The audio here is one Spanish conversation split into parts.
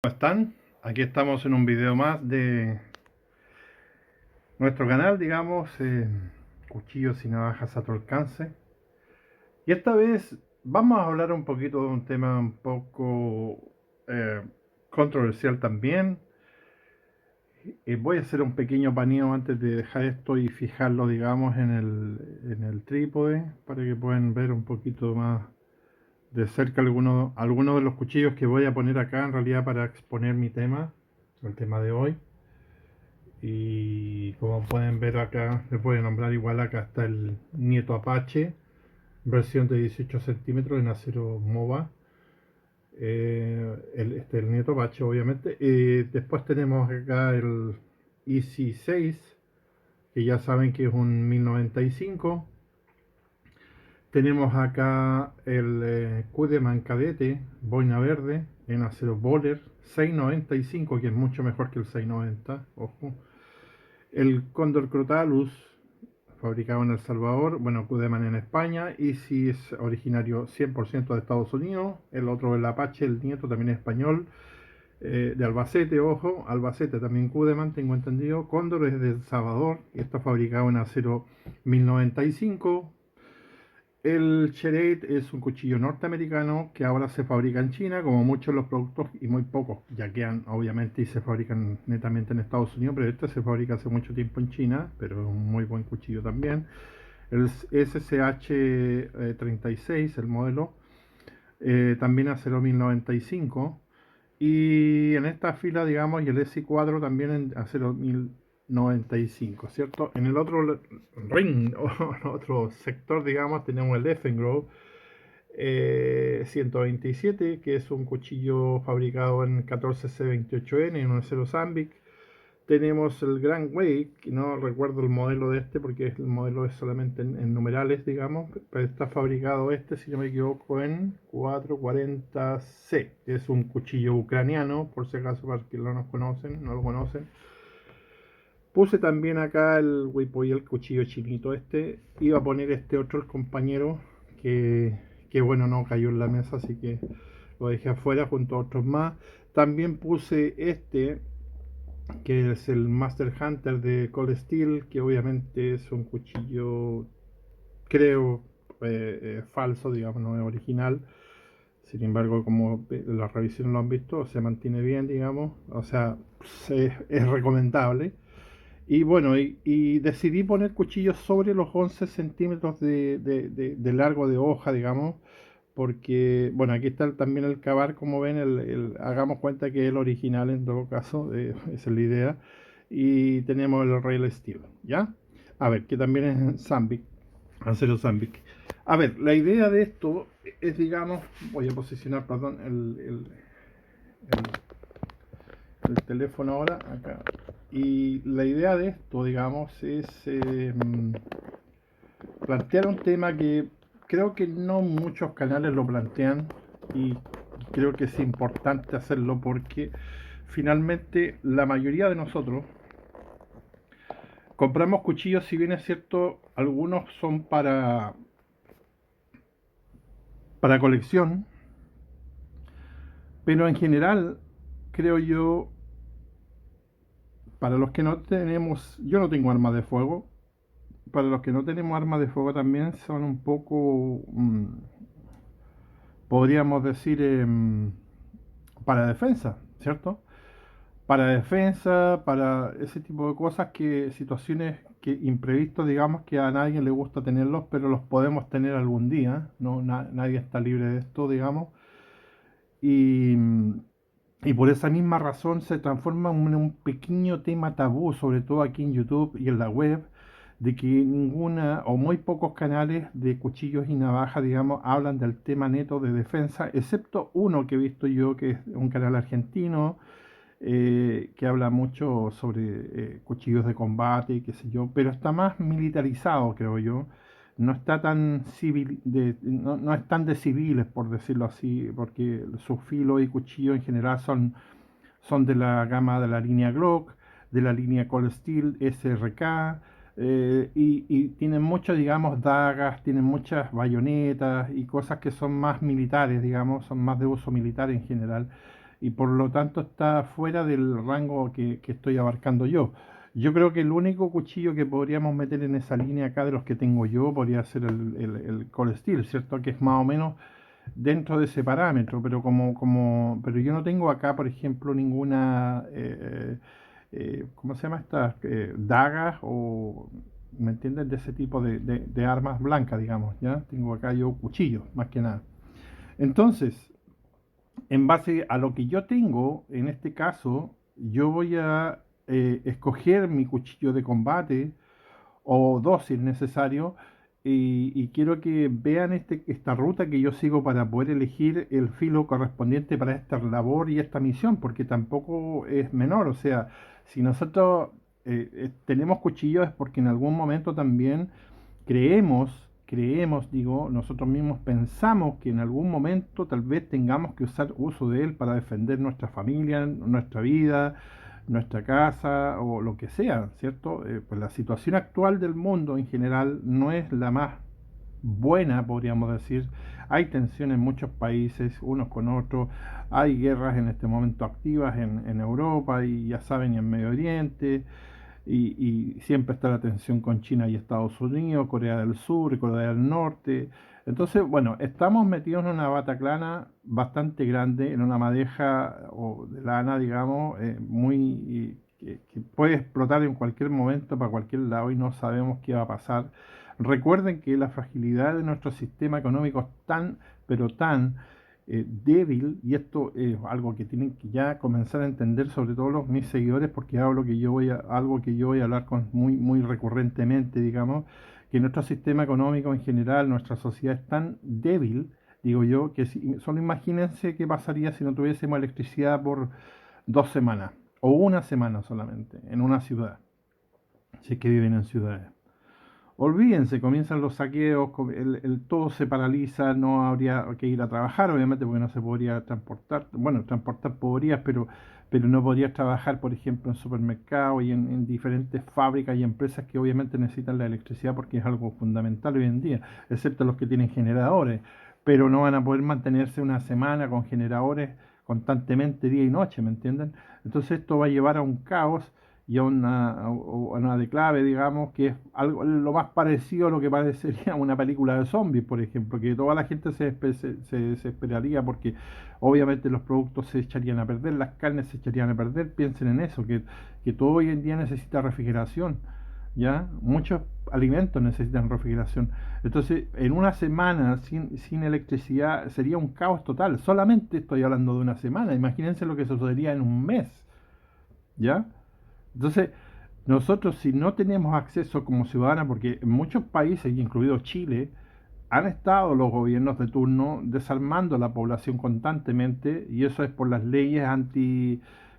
¿Cómo están? Aquí estamos en un video más de nuestro canal, digamos, cuchillos y navajas a tu alcance. Y esta vez vamos a hablar un poquito de un tema un poco eh, controversial también. Voy a hacer un pequeño paneo antes de dejar esto y fijarlo, digamos, en el trípode para que puedan ver un poquito más de cerca algunos de los cuchillos que voy a poner acá en realidad para exponer mi tema, el tema de hoy. Y como pueden ver acá, les voy a nombrar igual, acá está el Nieto Apache, versión de 18 centímetros en acero MOVA. El Nieto Apache obviamente. Después tenemos acá el Easy 6, que ya saben que es un 1095. Tenemos acá el Kudeman Cadete, boina verde, en acero Boller, 695, que es mucho mejor que el 690, ojo. El Cóndor Crotalus, fabricado en El Salvador, bueno, Cudeman en España, y si es originario 100% de Estados Unidos. El otro, el Apache, el Nieto, también es español, de Albacete, ojo, Albacete también Cudeman, tengo entendido. Cóndor es de El Salvador y está fabricado en acero 1095. El Cherate es un cuchillo norteamericano que ahora se fabrica en China, como muchos de los productos, y muy pocos ya quedan obviamente y se fabrican netamente en Estados Unidos, pero este se fabrica hace mucho tiempo en China, pero es un muy buen cuchillo también. El SSH 36, el modelo, también acero 1095. Y en esta fila, digamos, y el S4 también en acero 1095, ¿cierto? En el otro ring, o otro sector, digamos, tenemos el Effengrove 127, que es un cuchillo fabricado en 14C28N, en un acero Zambic. Tenemos el Grand Wake, que no recuerdo el modelo de este porque el modelo es solamente en numerales, digamos, pero está fabricado este, si no me equivoco, en 440C. Es un cuchillo ucraniano, por si acaso para que no lo conocen. Puse también acá el Weipoy, el cuchillo chinito este. Iba a poner este otro, el compañero, que bueno, no cayó en la mesa, así que lo dejé afuera junto a otros más. También puse este, que es el Master Hunter de Cold Steel, que obviamente es un cuchillo, creo, falso, digamos, no es original. Sin embargo, como las revisiones lo han visto, se mantiene bien, digamos, o sea, es recomendable. Y bueno, y decidí poner cuchillos sobre los 11 centímetros de largo de hoja, digamos, porque, bueno, aquí está también el cavar, como ven, hagamos cuenta que es el original en todo caso, esa es la idea. Y tenemos el Rail Steel, ¿ya? A ver, que también es Zambic, acero Zambic. A ver, la idea de esto es, digamos, voy a posicionar, perdón, el teléfono ahora, acá. Y la idea de esto, digamos, es plantear un tema que creo que no muchos canales lo plantean, y creo que es importante hacerlo porque finalmente la mayoría de nosotros compramos cuchillos, si bien es cierto, algunos son para colección, pero en general creo yo, para los que no tenemos, yo no tengo armas de fuego, para los que no tenemos armas de fuego también son un poco, podríamos decir, para defensa, ¿cierto? Para defensa, para ese tipo de cosas, que situaciones que imprevistos, digamos, que a nadie le gusta tenerlos, pero los podemos tener algún día, no nadie está libre de esto, digamos, y, y por esa misma razón se transforma en un pequeño tema tabú, sobre todo aquí en YouTube y en la web, de que ninguna o muy pocos canales de cuchillos y navajas, digamos, hablan del tema neto de defensa, excepto uno que he visto yo, que es un canal argentino, que habla mucho sobre cuchillos de combate y qué sé yo, pero está más militarizado, creo yo. No está tan civil, no es tan de civiles, por decirlo así, porque sus filos y cuchillos en general son de la gama de la línea Glock, de la línea Cold Steel, SRK, y tienen muchas, digamos, dagas, tienen muchas bayonetas y cosas que son más militares, digamos, son más de uso militar en general. y por lo tanto está fuera del rango que estoy abarcando yo. Yo creo que el único cuchillo que podríamos meter en esa línea acá de los que tengo yo podría ser el Cold Steel, ¿cierto? Que es más o menos dentro de ese parámetro, pero pero yo no tengo acá, por ejemplo, ninguna, ¿cómo se llama estas? Dagas o, ¿me entiendes? De ese tipo de armas blancas, digamos, ¿ya? Tengo acá yo cuchillos, más que nada. Entonces, en base a lo que yo tengo, en este caso, yo voy a escoger mi cuchillo de combate o dos si es necesario, y quiero que vean esta ruta que yo sigo para poder elegir el filo correspondiente para esta labor y esta misión, porque tampoco es menor, o sea, si nosotros tenemos cuchillos es porque en algún momento también digo, nosotros mismos pensamos que en algún momento tal vez tengamos que usar uso de él para defender nuestra familia, nuestra vida, nuestra casa o lo que sea, ¿cierto? Pues la situación actual del mundo en general no es la más buena, podríamos decir. Hay tensión en muchos países, unos con otros. Hay guerras en este momento activas en Europa y ya saben, y en Medio Oriente y siempre está la tensión con China y Estados Unidos, Corea del Sur y Corea del Norte. Entonces, bueno, estamos metidos en una bataclana bastante grande, en una madeja o de lana, digamos, que puede explotar en cualquier momento para cualquier lado y no sabemos qué va a pasar. Recuerden que la fragilidad de nuestro sistema económico es tan, pero tan débil, y esto es algo que tienen que ya comenzar a entender, sobre todo mis seguidores, porque algo que yo voy a hablar muy recurrentemente, digamos, que nuestro sistema económico en general, nuestra sociedad es tan débil, digo yo, que solo imagínense qué pasaría si no tuviésemos electricidad por 2 semanas o una semana solamente en una ciudad, si es que viven en ciudades. Olvídense, comienzan los saqueos, todo se paraliza, no habría que ir a trabajar, obviamente, porque no se podría transportar. Bueno, transportar podrías, pero no podrías trabajar, por ejemplo, en supermercados y en diferentes fábricas y empresas que obviamente necesitan la electricidad porque es algo fundamental hoy en día, excepto los que tienen generadores, pero no van a poder mantenerse una semana con generadores constantemente día y noche, ¿me entienden? Entonces esto va a llevar a un caos y a una declave, digamos, que es algo lo más parecido a lo que parecería una película de zombies, por ejemplo, que toda la gente se desesperaría porque obviamente los productos se echarían a perder, las carnes se echarían a perder. Piensen en eso, que todo hoy en día necesita refrigeración, ¿ya? Muchos alimentos necesitan refrigeración. Entonces, en una semana sin electricidad sería un caos total. Solamente estoy hablando de una semana. Imagínense lo que sucedería en un mes, ¿ya? Entonces, nosotros si no tenemos acceso como ciudadanos, porque en muchos países, incluido Chile, han estado los gobiernos de turno desarmando a la población constantemente, y eso es por las leyes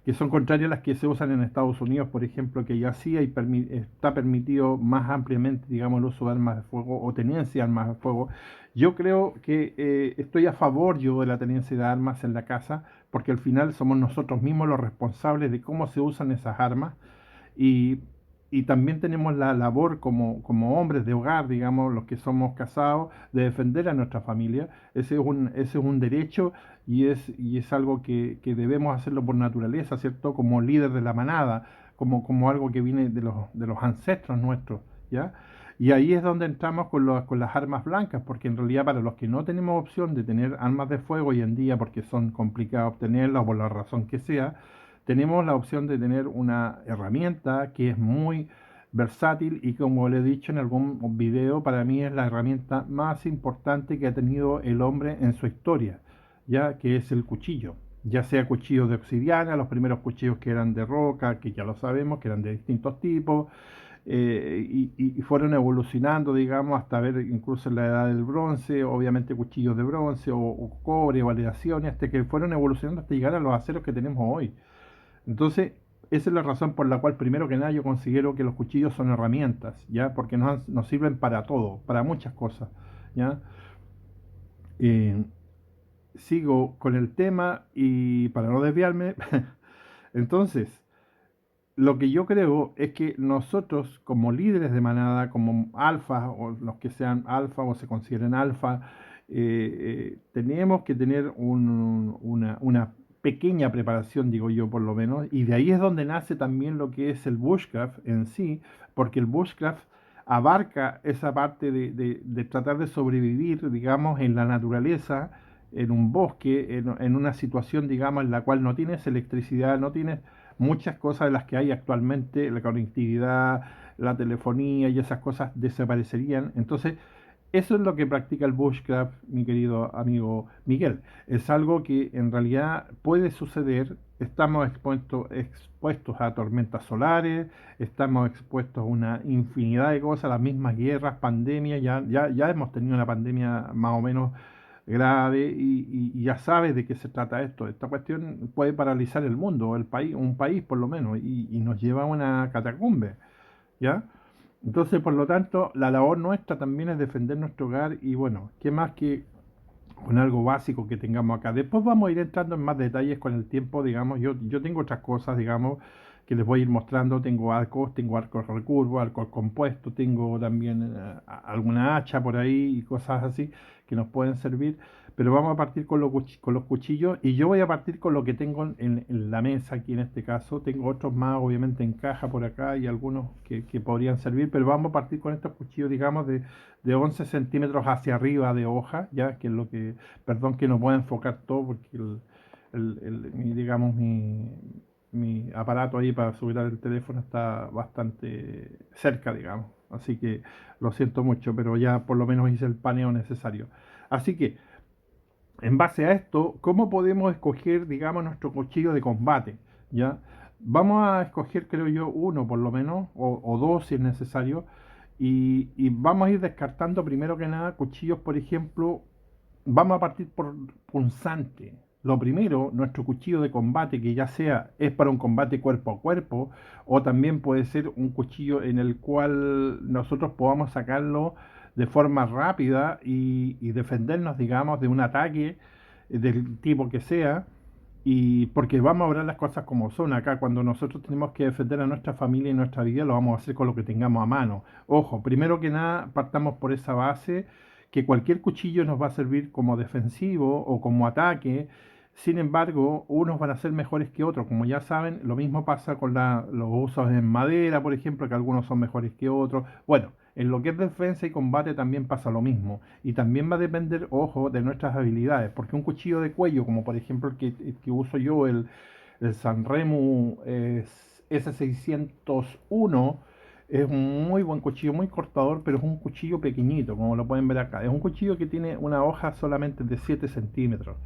que son contrarias a las que se usan en Estados Unidos, por ejemplo, que ya sí está permitido más ampliamente, digamos, el uso de armas de fuego o tenencia de armas de fuego. Yo creo que estoy a favor yo de la tenencia de armas en la casa, porque al final somos nosotros mismos los responsables de cómo se usan esas armas y, y también tenemos la labor como hombres de hogar, digamos, los que somos casados, de defender a nuestra familia. Ese es un derecho y es algo que debemos hacerlo por naturaleza, ¿cierto? Como líder de la manada, como algo que viene de los ancestros nuestros, ¿ya? Y ahí es donde entramos con las armas blancas, porque en realidad para los que no tenemos opción de tener armas de fuego hoy en día, porque son complicadas obtenerlas o por la razón que sea, tenemos la opción de tener una herramienta que es muy versátil y como le he dicho en algún video, para mí es la herramienta más importante que ha tenido el hombre en su historia, ya que es el cuchillo. Ya sea cuchillos de obsidiana, los primeros cuchillos que eran de roca, que ya lo sabemos, que eran de distintos tipos, y fueron evolucionando, digamos, hasta ver incluso en la edad del bronce, obviamente cuchillos de bronce o cobre o aleaciones, hasta que fueron evolucionando hasta llegar a los aceros que tenemos hoy. Entonces, esa es la razón por la cual, primero que nada, yo considero que los cuchillos son herramientas, ¿ya? Porque nos sirven para todo, para muchas cosas, ¿ya? Eh, Sigo con el tema y para no desviarme, entonces, lo que yo creo es que nosotros, como líderes de manada, como alfa, o los que sean alfa o se consideren alfa, tenemos que tener una pequeña preparación, digo yo por lo menos, y de ahí es donde nace también lo que es el bushcraft en sí, porque el bushcraft abarca esa parte de tratar de sobrevivir, digamos, en la naturaleza, en un bosque, en una situación, digamos, en la cual no tienes electricidad, no tienes muchas cosas de las que hay actualmente, la conectividad, la telefonía y esas cosas desaparecerían. Entonces, eso es lo que practica el bushcraft, mi querido amigo Miguel. Es algo que en realidad puede suceder. Estamos expuestos a tormentas solares, estamos expuestos a una infinidad de cosas, las mismas guerras, pandemias. Ya hemos tenido una pandemia más o menos grave y ya sabes de qué se trata esto. Esta cuestión puede paralizar el mundo, el país, un país por lo menos, y nos lleva a una catacumbe. ¿Ya? Entonces, por lo tanto, la labor nuestra también es defender nuestro hogar y bueno, ¿qué más que con algo básico que tengamos acá? Después vamos a ir entrando en más detalles con el tiempo, digamos, yo tengo otras cosas, digamos, que les voy a ir mostrando, tengo arcos recurvos, arcos compuestos, tengo también alguna hacha por ahí y cosas así que nos pueden servir, pero vamos a partir con, con los cuchillos y yo voy a partir con lo que tengo en la mesa aquí en este caso. Tengo otros más obviamente en caja por acá y algunos que podrían servir, pero vamos a partir con estos cuchillos, digamos, de 11 centímetros hacia arriba de hoja, ya que es lo que, perdón que no pueda enfocar todo porque digamos, mi aparato ahí para subir el teléfono está bastante cerca, digamos. Así que lo siento mucho, pero ya por lo menos hice el paneo necesario. Así que en base a esto, ¿cómo podemos escoger, digamos, nuestro cuchillo de combate? ¿Ya? Vamos a escoger, creo yo, uno por lo menos, o dos si es necesario, y vamos a ir descartando primero que nada cuchillos, por ejemplo, vamos a partir por punzante. Lo primero, nuestro cuchillo de combate, que ya sea es para un combate cuerpo a cuerpo, o también puede ser un cuchillo en el cual nosotros podamos sacarlo de forma rápida y defendernos, digamos, de un ataque del tipo que sea. Y porque vamos a hablar las cosas como son acá, cuando nosotros tenemos que defender a nuestra familia y nuestra vida, lo vamos a hacer con lo que tengamos a mano. Ojo, primero que nada, partamos por esa base, que cualquier cuchillo nos va a servir como defensivo o como ataque. Sin embargo, unos van a ser mejores que otros. Como ya saben, lo mismo pasa con los usos en madera, por ejemplo, que algunos son mejores que otros. Bueno, en lo que es defensa y combate también pasa lo mismo. Y también va a depender, ojo, de nuestras habilidades. Porque un cuchillo de cuello, como por ejemplo el que uso yo, el Sanremo S601, es un muy buen cuchillo, muy cortador, pero es un cuchillo pequeñito, como lo pueden ver acá. Es un cuchillo que tiene una hoja solamente de 7 centímetros,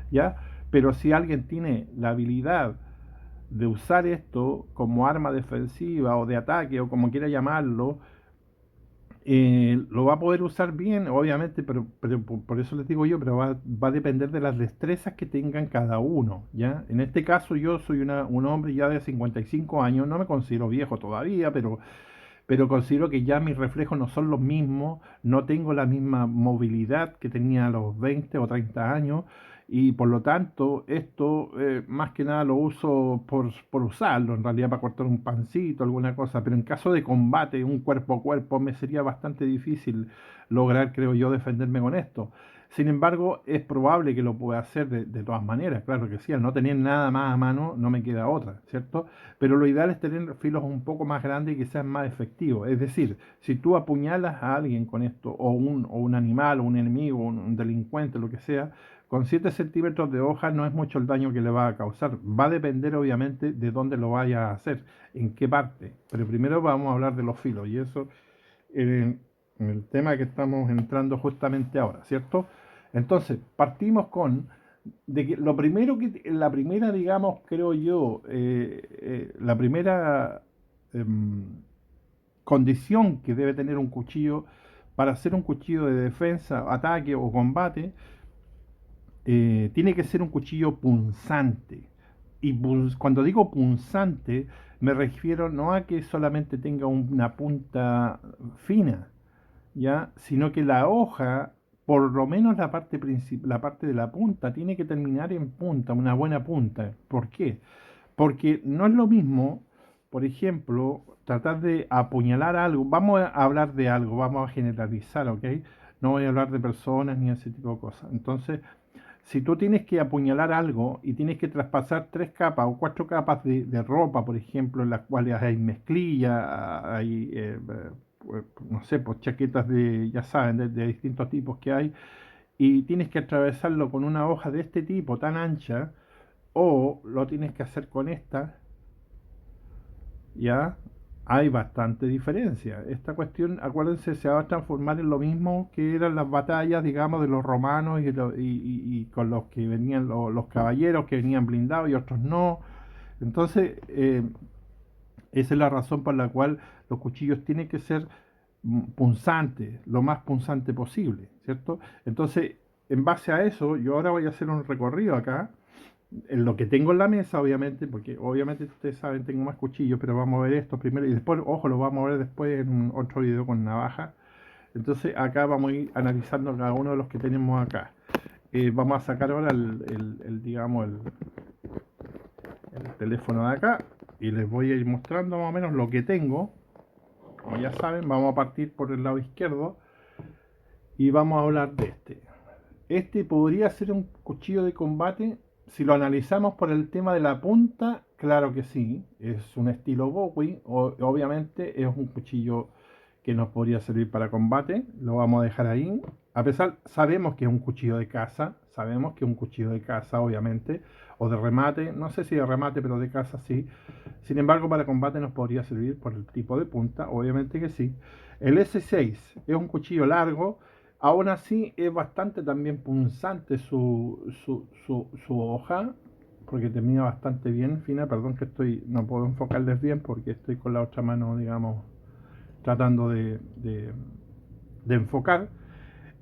¿ya? Pero si alguien tiene la habilidad de usar esto como arma defensiva o de ataque o como quiera llamarlo, lo va a poder usar bien, obviamente, pero por eso les digo yo, pero va a depender de las destrezas que tengan cada uno, ¿ya? En este caso yo soy un hombre ya de 55 años, no me considero viejo todavía, pero considero que ya mis reflejos no son los mismos, no tengo la misma movilidad que tenía a los 20 o 30 años y por lo tanto esto más que nada lo uso por usarlo, en realidad para cortar un pancito, alguna cosa, pero en caso de combate, un cuerpo a cuerpo, me sería bastante difícil lograr, creo yo, defenderme con esto. Sin embargo, es probable que lo pueda hacer de todas maneras, claro que sí, al no tener nada más a mano no me queda otra, ¿cierto? Pero lo ideal es tener filos un poco más grandes y que sean más efectivos. Es decir, si tú apuñalas a alguien con esto, o un animal, o un enemigo, un delincuente, lo que sea, con 7 centímetros de hoja no es mucho el daño que le va a causar. Va a depender obviamente de dónde lo vaya a hacer, en qué parte. Pero primero vamos a hablar de los filos y eso en el tema que estamos entrando justamente ahora, ¿cierto? Entonces, partimos con de que lo primero que, la primera, digamos, creo yo, la primera em, condición que debe tener un cuchillo para hacer un cuchillo de defensa, ataque o combate, tiene que ser un cuchillo punzante. Y cuando digo punzante, me refiero no a que solamente tenga una punta fina, ¿ya? Sino que la hoja, por lo menos la parte de la punta, tiene que terminar en punta, una buena punta. ¿Por qué? Porque no es lo mismo, por ejemplo, tratar de apuñalar algo. Vamos a hablar de algo, vamos a generalizar, ¿ok? No voy a hablar de personas ni ese tipo de cosas. Entonces, Si tú tienes que apuñalar algo y tienes que traspasar 3 capas o 4 capas de ropa, por ejemplo, en las cuales hay mezclilla, hay, no sé, pues chaquetas de, ya saben, de distintos tipos que hay, y tienes que atravesarlo con una hoja de este tipo tan ancha, o lo tienes que hacer con esta, ya hay bastante diferencia. Esta cuestión, acuérdense, se va a transformar en lo mismo que eran las batallas, digamos, de los romanos y con los que venían los caballeros que venían blindados y otros no. Entonces, esa es la razón por la cual los cuchillos tienen que ser punzantes, lo más punzante posible, ¿cierto? Entonces, en base a eso, yo ahora voy a hacer un recorrido acá en lo que tengo en la mesa, obviamente, porque obviamente ustedes saben, tengo más cuchillos, pero vamos a ver esto primero y después, ojo, lo vamos a ver después en otro video con navaja. Entonces acá vamos a ir analizando cada uno de los que tenemos acá. Vamos a sacar ahora digamos, el teléfono de acá y les voy a ir mostrando más o menos lo que tengo. Como ya saben, vamos a partir por el lado izquierdo y vamos a hablar de este. Este podría ser un cuchillo de combate. Si lo analizamos por el tema de la punta, claro que sí, es un estilo Bowie, obviamente es un cuchillo que nos podría servir para combate, lo vamos a dejar ahí. A pesar, sabemos que es un cuchillo de caza, sabemos que es un cuchillo de caza, obviamente, o de remate, no sé si de remate, pero de caza sí. Sin embargo, para combate nos podría servir por el tipo de punta, obviamente que sí. El S6 es un cuchillo largo. Aún así es bastante también punzante su hoja, porque termina bastante bien, fina. Perdón que no puedo enfocarles bien porque estoy con la otra mano, digamos, tratando de enfocar.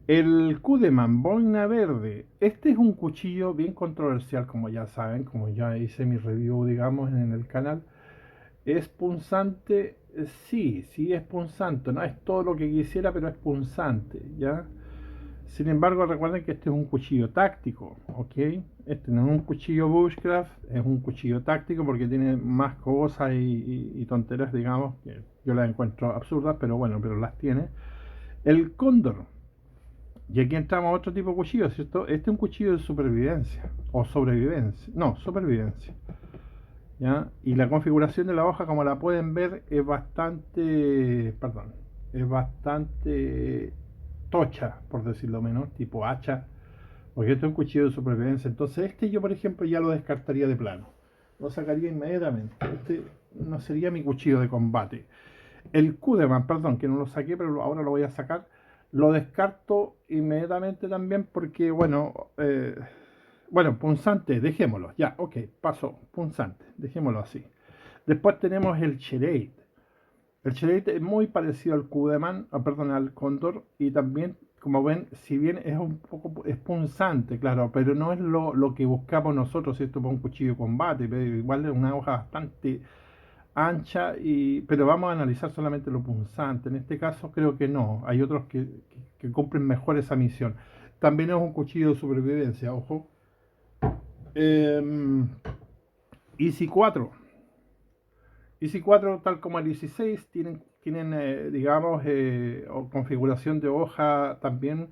El Kudeman Boina Verde. Este es un cuchillo bien controversial, como ya saben, como ya hice mi review, digamos, en el canal. ¿Es punzante? Sí, sí es punzante. No es todo lo que quisiera, pero es punzante, ¿ya? Sin embargo, recuerden que este es un cuchillo táctico, ¿ok? Este no es un cuchillo bushcraft, es un cuchillo táctico porque tiene más cosas y tonteras, digamos, que yo las encuentro absurdas, pero bueno, pero las tiene. El cóndor. Y aquí entramos a otro tipo de cuchillo, ¿cierto? Este es un cuchillo de supervivencia, o sobrevivencia, no, supervivencia. ¿Ya? Y la configuración de la hoja, como la pueden ver, es bastante, perdón, es bastante tocha, por decirlo menos, tipo hacha, porque este es un cuchillo de supervivencia. Entonces este yo, por ejemplo, ya lo descartaría de plano, lo sacaría inmediatamente. Este no sería mi cuchillo de combate. El Kudeman, perdón, que no lo saqué, pero ahora lo voy a sacar, lo descarto inmediatamente también porque, bueno, punzante, dejémoslo, ya, ok, pasó, punzante, dejémoslo así. Después tenemos el Cherate. El Cherate es muy parecido al Kudeman, perdón, al Cóndor, y también, como ven, si bien es un poco, es punzante, claro, pero no es lo que buscamos nosotros, si esto para un cuchillo de combate, pero igual es una hoja bastante ancha, pero vamos a analizar solamente lo punzante. En este caso creo que no, hay otros que cumplen mejor esa misión. También es un cuchillo de supervivencia, ojo. Easy 4. Easy 4, tal como el 16, tienen digamos, configuración de hoja también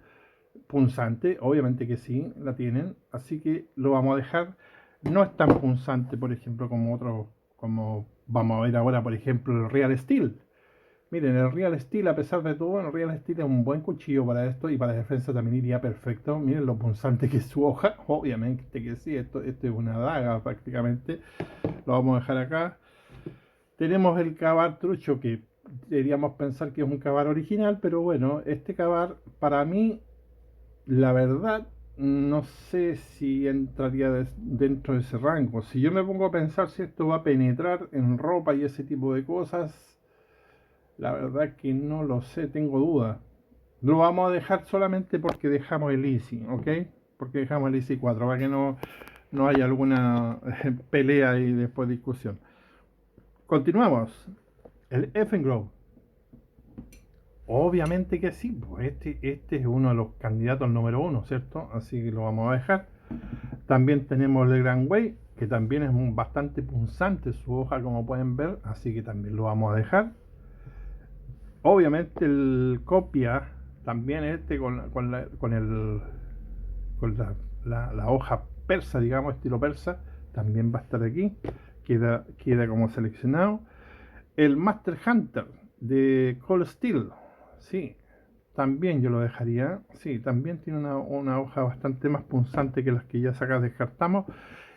punzante, obviamente que sí, la tienen, así que lo vamos a dejar. No es tan punzante, por ejemplo, como otros, como vamos a ver ahora, por ejemplo, el Real Steel. Miren, el Real Steel, a pesar de todo, el Real Steel es un buen cuchillo para esto y para defensa también iría perfecto. Miren lo punzante que es su hoja, obviamente que sí, esto es una daga prácticamente. Lo vamos a dejar acá. Tenemos el cavar trucho, que deberíamos pensar que es un cavar original, pero bueno, este cavar para mí, la verdad, no sé si entraría dentro de ese rango. Si yo me pongo a pensar si esto va a penetrar en ropa y ese tipo de cosas, la verdad que no lo sé, tengo dudas. Lo vamos a dejar solamente porque dejamos el Easy, ¿ok? Porque dejamos el Easy 4, para que no haya alguna pelea y después discusión. Continuamos. El Effengrow. Obviamente que sí, pues este es uno de los candidatos número uno, ¿cierto? Así que lo vamos a dejar. También tenemos el Grand Way, que también es bastante punzante su hoja, como pueden ver, así que también lo vamos a dejar. Obviamente el Copia, también con la hoja persa, digamos, estilo persa, también va a estar aquí, queda como seleccionado. El Master Hunter de Cold Steel, sí, también yo lo dejaría, sí, también tiene una hoja bastante más punzante que las que ya acá descartamos.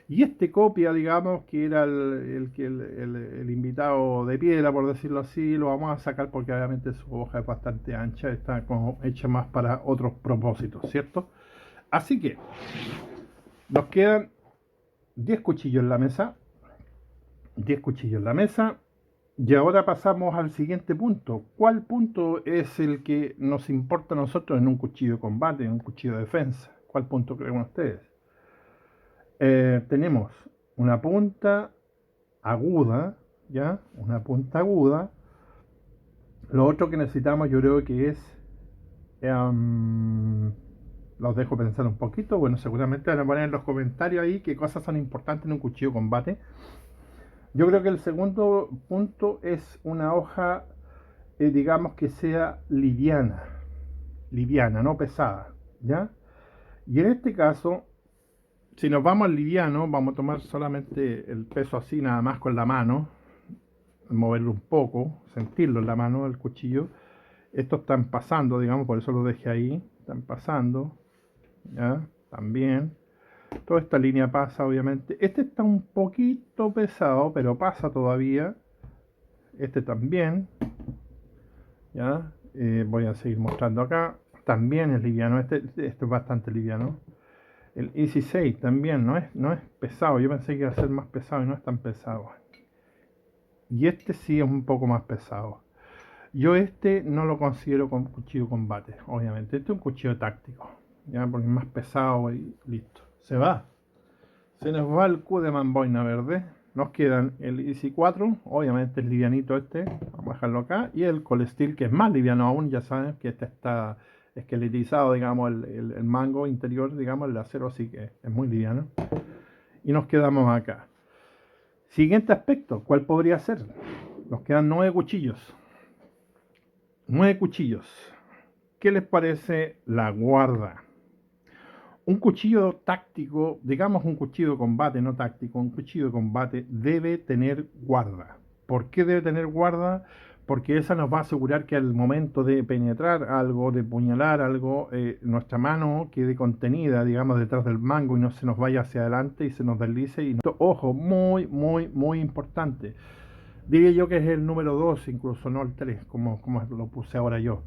Y este copia, digamos, que era el invitado de piedra, por decirlo así, lo vamos a sacar porque obviamente su hoja es bastante ancha, está como hecha más para otros propósitos, ¿cierto? Así que nos quedan 10 cuchillos en la mesa, 10 cuchillos en la mesa, y ahora pasamos al siguiente punto. ¿Cuál punto es el que nos importa a nosotros en un cuchillo de combate, en un cuchillo de defensa? ¿Cuál punto creen ustedes? Tenemos una punta aguda, ¿ya? Una punta aguda. Lo otro que necesitamos yo creo que es... los dejo pensar un poquito. Bueno, seguramente van a poner en los comentarios ahí qué cosas son importantes en un cuchillo de combate. Yo creo que el segundo punto es una hoja, digamos que sea liviana, no pesada, ¿ya? Y en este caso, si nos vamos al liviano, vamos a tomar solamente el peso así, nada más con la mano, moverlo un poco, sentirlo en la mano del cuchillo. Estos están pasando, digamos, por eso lo dejé ahí, están pasando, ¿ya? También. Toda esta línea pasa, obviamente. Este está un poquito pesado, pero pasa todavía. Este también, ¿ya? Voy a seguir mostrando acá. También es liviano, este es bastante liviano. El Easy 6 también no es pesado. Yo pensé que iba a ser más pesado y no es tan pesado. Y este sí es un poco más pesado. Yo este no lo considero como cuchillo de combate, obviamente. Este es un cuchillo táctico, ya porque es más pesado y listo. Se va. Se nos va el Q de Manboina verde. Nos quedan el Easy 4, obviamente es livianito este. Vamos a dejarlo acá. Y el Cold Steel, que es más liviano aún. Ya saben que este está esqueletizado, digamos, el mango interior, digamos, el acero, así que es muy liviano. Y nos quedamos acá. Siguiente aspecto, ¿cuál podría ser? Nos quedan 9 cuchillos. 9 cuchillos. ¿Qué les parece la guarda? Un cuchillo táctico, digamos un cuchillo de combate, no táctico, un cuchillo de combate debe tener guarda. ¿Por qué debe tener guarda? Porque esa nos va a asegurar que al momento de penetrar algo, de puñalar algo, nuestra mano quede contenida, digamos, detrás del mango y no se nos vaya hacia adelante y se nos deslice. Ojo, muy, muy, muy importante. Diría yo que es el número 2, incluso no el 3, como lo puse ahora yo.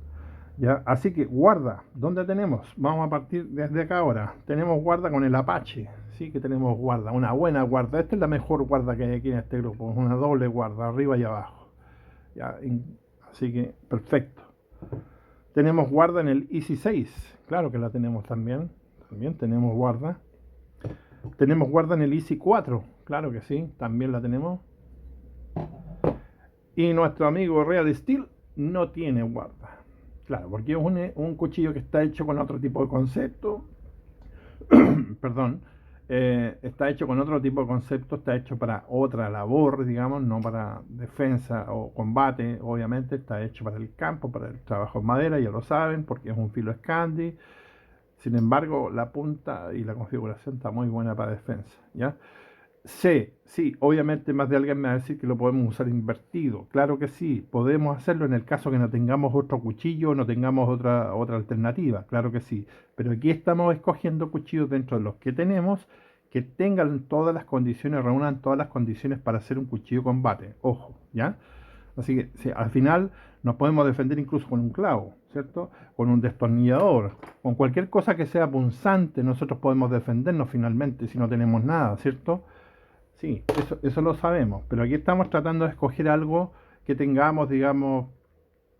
¿Ya? Así que guarda, ¿dónde tenemos? Vamos a partir desde acá ahora. Tenemos guarda con el Apache, sí que tenemos guarda, una buena guarda. Esta es la mejor guarda que hay aquí en este grupo, una doble guarda, arriba y abajo. ¿Ya? Así que perfecto. Tenemos guarda en el Easy 6, claro que la tenemos también. También tenemos guarda. Tenemos guarda en el Easy 4, claro que sí, también la tenemos. Y nuestro amigo Real Steel no tiene guarda. Claro, porque es un cuchillo que está hecho con otro tipo de concepto. Perdón. Está hecho con otro tipo de concepto, está hecho para otra labor, digamos, no para defensa o combate, obviamente, está hecho para el campo, para el trabajo en madera, ya lo saben, porque es un filo Scandi. Sin embargo, la punta y la configuración está muy buena para defensa, ¿ya? Sí, obviamente más de alguien me va a decir que lo podemos usar invertido. Claro que sí, podemos hacerlo en el caso que no tengamos otro cuchillo, no tengamos otra alternativa, claro que sí. Pero aquí estamos escogiendo cuchillos dentro de los que tenemos que tengan todas las condiciones, reúnan todas las condiciones para hacer un cuchillo de combate. Ojo, ¿ya? Así que sí, al final nos podemos defender incluso con un clavo, ¿cierto? Con un destornillador, con cualquier cosa que sea punzante, nosotros podemos defendernos finalmente si no tenemos nada, ¿cierto? Sí, eso lo sabemos, pero aquí estamos tratando de escoger algo que tengamos, digamos,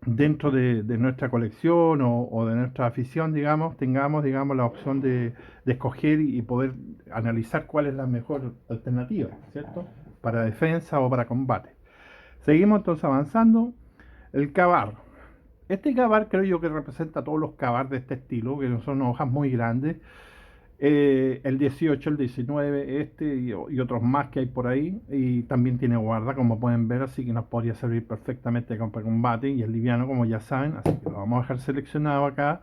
dentro de nuestra colección o de nuestra afición, digamos, tengamos, digamos, la opción de escoger y poder analizar cuál es la mejor alternativa, ¿cierto? Para defensa o para combate. Seguimos entonces avanzando. El cavar. Este cavar creo yo que representa a todos los cavar de este estilo, que son hojas muy grandes. El 18, el 19, este y otros más que hay por ahí. Y también tiene guarda, como pueden ver, así que nos podría servir perfectamente para combate. Y es liviano, como ya saben, así que lo vamos a dejar seleccionado acá.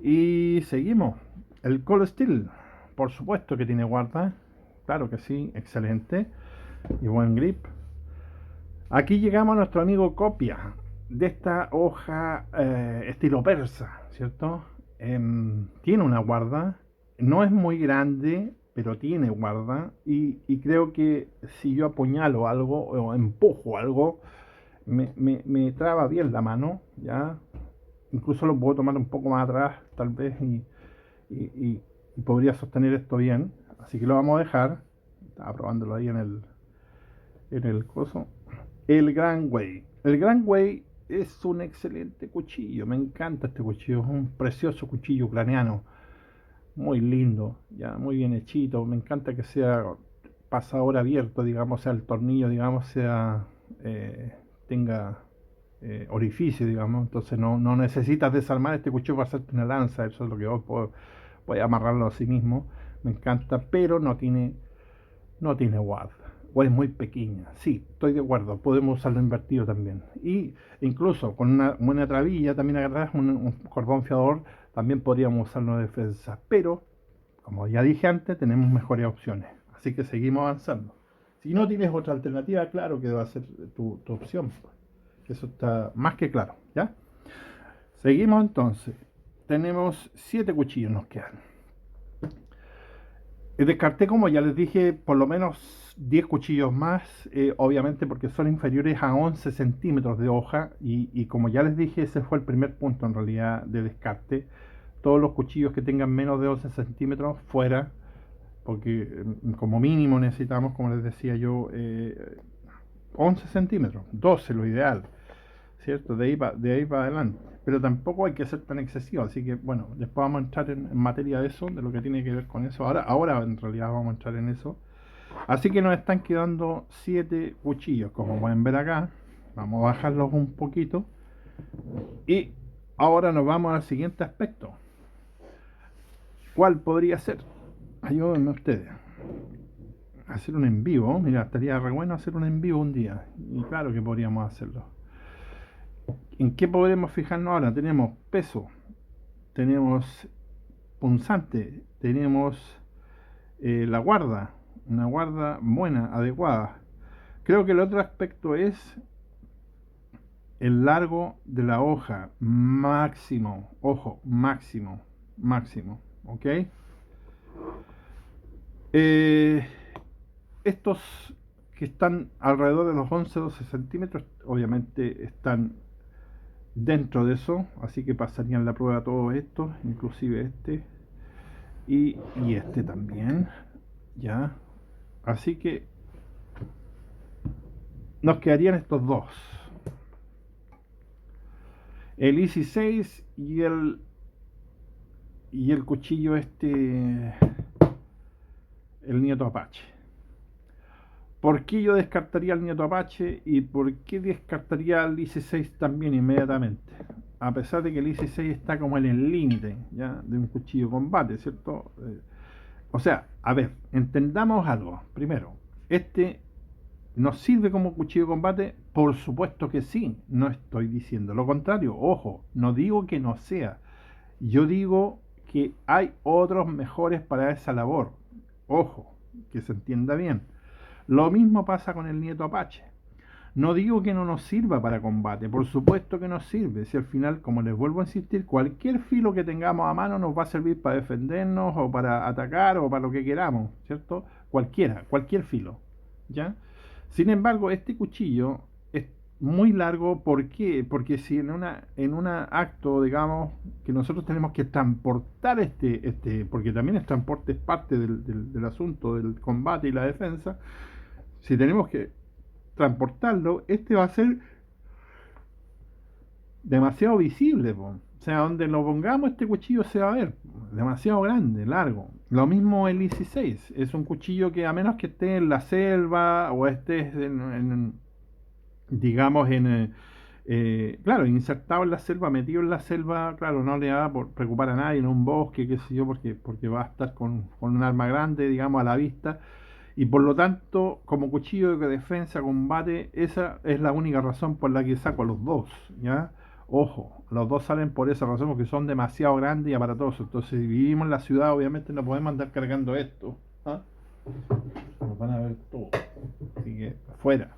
Y seguimos. El Cold Steel. por supuesto que tiene guarda, claro que sí, excelente y buen grip. Aquí llegamos a nuestro amigo copia de esta hoja estilo persa, ¿cierto? Tiene una guarda, no es muy grande, pero tiene guarda y creo que si yo apuñalo algo o empujo algo, me traba bien la mano, ¿ya? Incluso lo puedo tomar un poco más atrás, tal vez, y, y- y podría sostener esto bien. Así que lo vamos a dejar. Estaba probándolo ahí en el coso. El Grand Way. El Grand Way es un excelente cuchillo. Me encanta este cuchillo. Es un precioso cuchillo ucraniano. Muy lindo, ya muy bien hechito. Me encanta que sea pasador abierto, digamos, sea el tornillo, digamos, sea tenga orificio, digamos. Entonces no necesitas desarmar este cuchillo para hacerte una lanza. Eso es lo que voy a amarrarlo a sí mismo. Me encanta, pero no tiene guarda. O es muy pequeña. Sí, estoy de acuerdo. Podemos usarlo invertido también. Y incluso con una buena trabilla, también agarras un cordón fiador, también podríamos usarlo de defensa. Pero, como ya dije antes, tenemos mejores opciones. Así que seguimos avanzando. Si no tienes otra alternativa, claro que va a ser tu opción. Eso está más que claro. ¿Ya? Seguimos entonces. Tenemos 7 cuchillos nos quedan. Descarté, como ya les dije, por lo menos 10 cuchillos más, obviamente porque son inferiores a 11 centímetros de hoja y como ya les dije, ese fue el primer punto en realidad de descarte. Todos los cuchillos que tengan menos de 11 centímetros fuera, porque como mínimo necesitamos, como les decía yo, 11 centímetros, 12 lo ideal. ¿Cierto? De ahí para adelante. Pero tampoco hay que ser tan excesivo, así que bueno, después vamos a entrar en materia de eso, de lo que tiene que ver con eso. Ahora en realidad vamos a entrar en eso. Así que nos están quedando 7 cuchillos, como pueden ver acá. Vamos a bajarlos un poquito. Y ahora nos vamos al siguiente aspecto. ¿Cuál podría ser? Ayúdenme ustedes. Hacer un en vivo. Mira, estaría re bueno hacer un en vivo un día. Y claro que podríamos hacerlo. ¿En qué podemos fijarnos ahora? Tenemos peso, tenemos punzante, tenemos la guarda, una guarda buena, adecuada. Creo que el otro aspecto es el largo de la hoja, máximo, ojo, máximo, máximo, ¿ok? Eh, Estos que están alrededor de los 11-12 centímetros, obviamente están dentro de eso, así que pasarían la prueba todos estos, inclusive este y este también, ya. Así que nos quedarían estos dos, el Easy 6 y el cuchillo este, el Nieto Apache. ¿Por qué yo descartaría el Nieto Apache y por qué descartaría el Easy 6 también inmediatamente? A pesar de que el Easy 6 está como en el límite ya de un cuchillo de combate, ¿cierto? O sea, a ver, entendamos algo. Primero, este ¿nos sirve como cuchillo de combate? Por supuesto que sí, no estoy diciendo lo contrario, ojo, no digo que no sea, yo digo que hay otros mejores para esa labor, ojo, que se entienda bien. Lo mismo pasa con el Nieto Apache. No digo que no nos sirva para combate, por supuesto que nos sirve, si al final, como les vuelvo a insistir, cualquier filo que tengamos a mano nos va a servir para defendernos o para atacar o para lo que queramos, ¿cierto? Cualquier filo, ¿ya? Sin embargo, este cuchillo es muy largo, ¿por qué? Porque si en un acto, digamos, que nosotros tenemos que transportar porque también el transporte es parte del asunto del combate y la defensa, si tenemos que transportarlo, este va a ser demasiado visible, po. O sea, donde lo pongamos este cuchillo se va a ver demasiado grande, largo. Lo mismo el Easy 6, es un cuchillo que a menos que esté en la selva o estés digamos claro, insertado en la selva, metido en la selva, claro, no le va a preocupar a nadie en un bosque, qué sé yo, porque va a estar con un arma grande, digamos, a la vista. Y por lo tanto, como cuchillo de defensa, combate, esa es la única razón por la que saco a los dos, ¿ya? Ojo, los dos salen por esa razón, porque son demasiado grandes y aparatosos. Entonces, si vivimos en la ciudad, obviamente no podemos andar cargando esto. ¿Ah? Nos van a ver todo. Así que, fuera.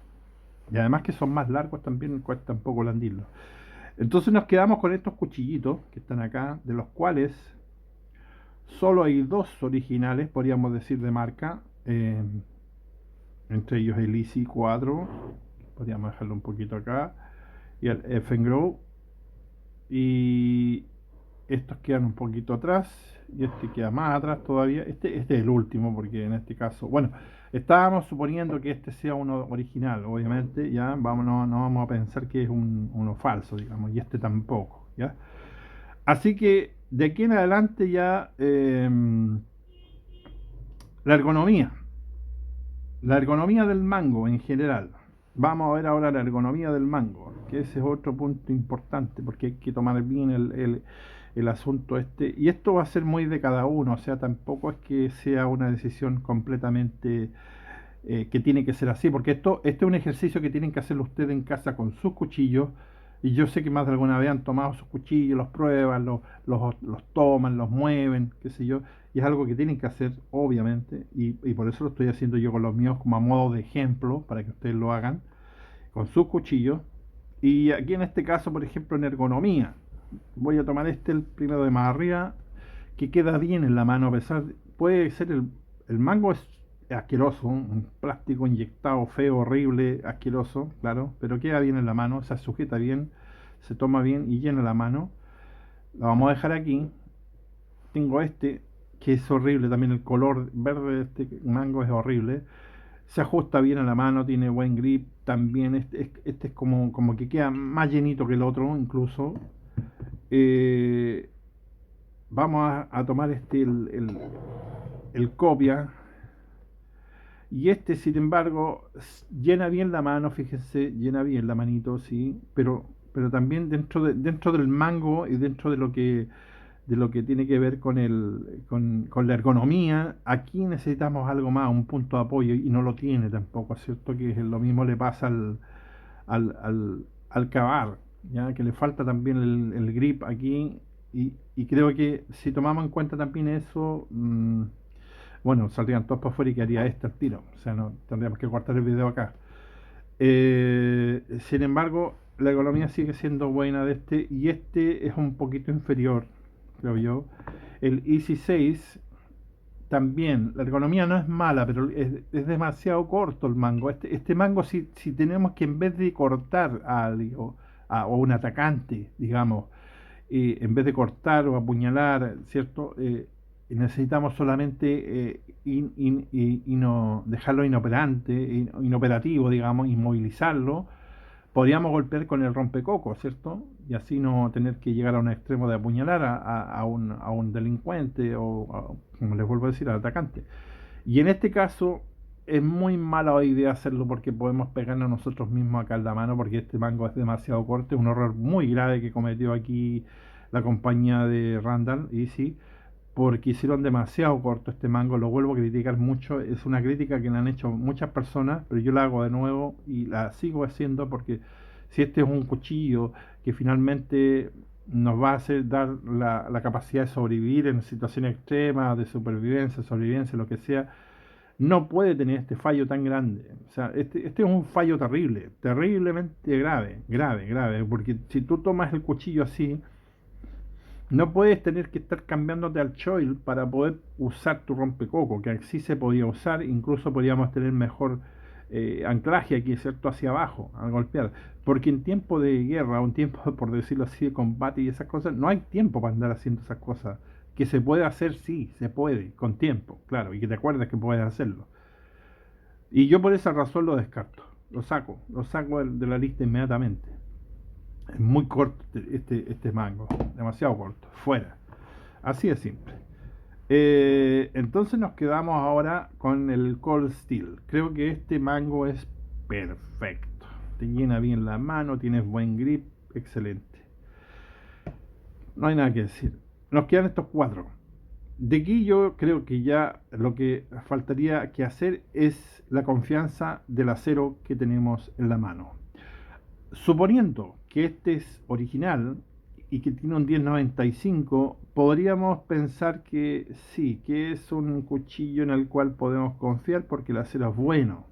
Y además que son más largos también, cuesta un poco blandirlos. Entonces nos quedamos con estos cuchillitos que están acá, de los cuales solo hay dos originales, podríamos decir, de marca. Entre ellos el Easy 4, podríamos dejarlo un poquito acá, y el Effengrow. Y estos quedan un poquito atrás, y este queda más atrás todavía. Este es el último, porque en este caso, bueno, estábamos suponiendo que este sea uno original, obviamente, ya vamos, no vamos a pensar que es uno falso, digamos, y este tampoco, ¿ya? Así que de aquí en adelante ya la ergonomía. La ergonomía del mango en general. Vamos a ver ahora la ergonomía del mango, que ese es otro punto importante, porque hay que tomar bien el asunto este. Y esto va a ser muy de cada uno, o sea, tampoco es que sea una decisión completamente que tiene que ser así, porque este es un ejercicio que tienen que hacerlo ustedes en casa con sus cuchillos. Y yo sé que más de alguna vez han tomado sus cuchillos, los prueban, los toman, los mueven, qué sé yo. Y es algo que tienen que hacer, obviamente, y por eso lo estoy haciendo yo con los míos como a modo de ejemplo, para que ustedes lo hagan con sus cuchillos. Y aquí en este caso, por ejemplo, en ergonomía, voy a tomar el primero de más arriba, que queda bien en la mano, a pesar puede ser el mango es asqueroso, un plástico inyectado feo, horrible, asqueroso, claro, pero queda bien en la mano, se sujeta bien, se toma bien y llena la mano. La vamos a dejar aquí. Tengo que es horrible también, el color verde de este mango es horrible. Se ajusta bien a la mano, tiene buen grip también. Este es como que queda más llenito que el otro, incluso. Eh, Vamos a tomar el copia. Y sin embargo, llena bien la mano, fíjense, llena bien la manito, sí, pero también dentro del mango y dentro de lo que tiene que ver con la ergonomía, aquí necesitamos algo más, un punto de apoyo, y no lo tiene tampoco, ¿cierto? Que lo mismo le pasa al cavar, ¿ya? Que le falta también el grip aquí, y creo que si tomamos en cuenta también eso, bueno, saldrían todos para afuera y quedaría al tiro, o sea, no tendríamos que cortar el video acá. Sin embargo, la economía sigue siendo buena y este es un poquito inferior, creo yo. El Easy 6 también, la ergonomía no es mala, pero es demasiado corto el mango. Este mango, si tenemos que en vez de cortar a algo, o un atacante, digamos, en vez de cortar o apuñalar, ¿cierto? Necesitamos solamente no, dejarlo inoperante, inoperativo, digamos, inmovilizarlo. Podríamos golpear con el rompecoco, ¿cierto? Y así no tener que llegar a un extremo de apuñalar a un delincuente como les vuelvo a decir, al atacante. Y en este caso es muy mala idea hacerlo, porque podemos pegarnos nosotros mismos acá en la mano, porque este mango es demasiado corto. Es un error muy grave que cometió aquí la compañía de Randall Easy, porque hicieron demasiado corto este mango. Lo vuelvo a criticar mucho, es una crítica que le han hecho muchas personas, pero yo la hago de nuevo y la sigo haciendo, porque si este es un cuchillo que finalmente nos va a hacer dar la capacidad de sobrevivir en situaciones extremas, de supervivencia, sobrevivencia, lo que sea, no puede tener este fallo tan grande. O sea, este es un fallo terrible, terriblemente grave, grave, grave, porque si tú tomas el cuchillo así, no puedes tener que estar cambiándote al choil para poder usar tu rompecoco, que así se podía usar, incluso podríamos tener mejor anclaje aquí, ¿cierto? Hacia abajo, al golpear. Porque en tiempo de guerra, un tiempo, por decirlo así, de combate y esas cosas, no hay tiempo para andar haciendo esas cosas. Que se puede hacer, sí, se puede, con tiempo, claro, y que te acuerdes que puedes hacerlo. Y yo por esa razón lo descarto, lo saco de la lista inmediatamente. Es muy corto este mango, demasiado corto, fuera. Así de simple. Entonces nos quedamos ahora con el Cold Steel. Creo que este mango es perfecto. Te llena bien la mano, tienes buen grip, excelente. No hay nada que decir. Nos quedan estos cuatro. De aquí yo creo que ya lo que faltaría que hacer es la confianza del acero que tenemos en la mano. Suponiendo que este es original y que tiene un 1095, podríamos pensar que sí, que es un cuchillo en el cual podemos confiar porque el acero es bueno.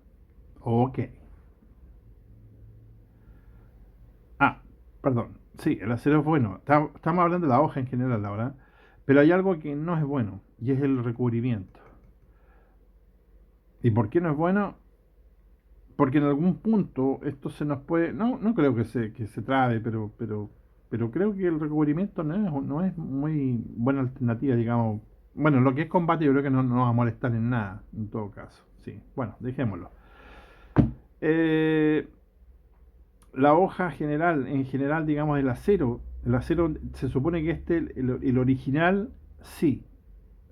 Ok. Ah, perdón. Sí, el acero es bueno. Estamos hablando de la hoja en general ahora. Pero hay algo que no es bueno y es el recubrimiento. ¿Y por qué no es bueno? Porque en algún punto esto se nos puede, no creo que se trabe, pero creo que el recubrimiento no es muy buena alternativa, digamos. Bueno, lo que es combate yo creo que no va a molestar en nada, en todo caso. Sí, bueno, dejémoslo. Eh, la hoja general, en general, digamos, el acero se supone que el original, sí,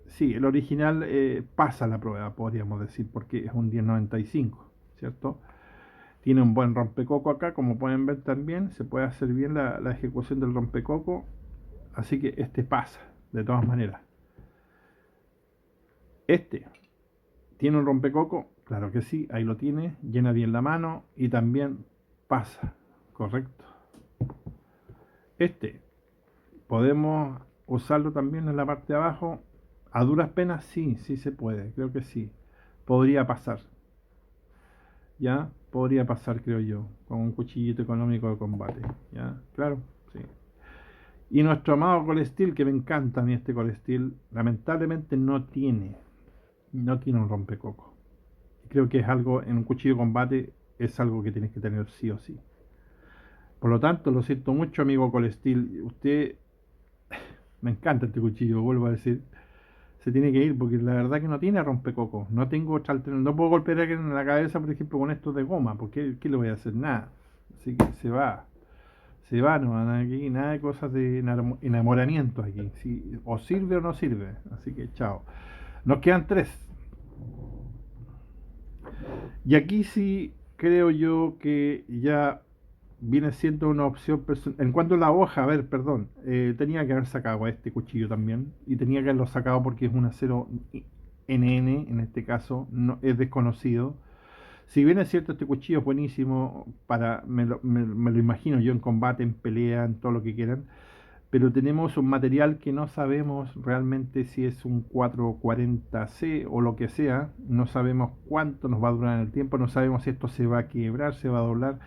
sí, el original pasa la prueba, podríamos decir, porque es un 1095, ¿cierto? Tiene un buen rompecoco acá, como pueden ver también, se puede hacer bien la ejecución del rompecoco, así que este pasa, de todas maneras. Este tiene un rompecoco, claro que sí, ahí lo tiene, llena bien la mano y también pasa, correcto. Este podemos usarlo también en la parte de abajo, a duras penas sí, sí se puede, creo que sí, podría pasar, ya, podría pasar creo yo, con un cuchillito económico de combate, ya, claro, sí. Y nuestro amado Colestil, que me encanta a mí este Colestil, lamentablemente no tiene un rompecoco. Creo que es algo, en un cuchillo de combate, es algo que tienes que tener sí o sí. Por lo tanto, lo siento mucho, amigo Colestil. Usted, me encanta este cuchillo, vuelvo a decir, se tiene que ir porque la verdad que no tiene rompecoco. No tengo otra alternativa. No puedo golpear a alguien en la cabeza, por ejemplo, con esto de goma, porque ¿qué le voy a hacer? Nada. Así que se va. Se va, no van aquí, nada de cosas de enamoramiento aquí. Si, o sirve o no sirve. Así que chao. Nos quedan tres. Y aquí sí creo yo que ya viene siendo una opción personal. En cuanto a la hoja, a ver, perdón, tenía que haber sacado a este cuchillo también. Y tenía que haberlo sacado porque es un acero NN, en este caso, no, es desconocido. Si bien es cierto, este cuchillo es buenísimo para, me lo imagino yo en combate, en pelea, en todo lo que quieran, pero tenemos un material que no sabemos realmente si es un 440C o lo que sea, no sabemos cuánto nos va a durar en el tiempo, no sabemos si esto se va a quebrar, se va a doblar.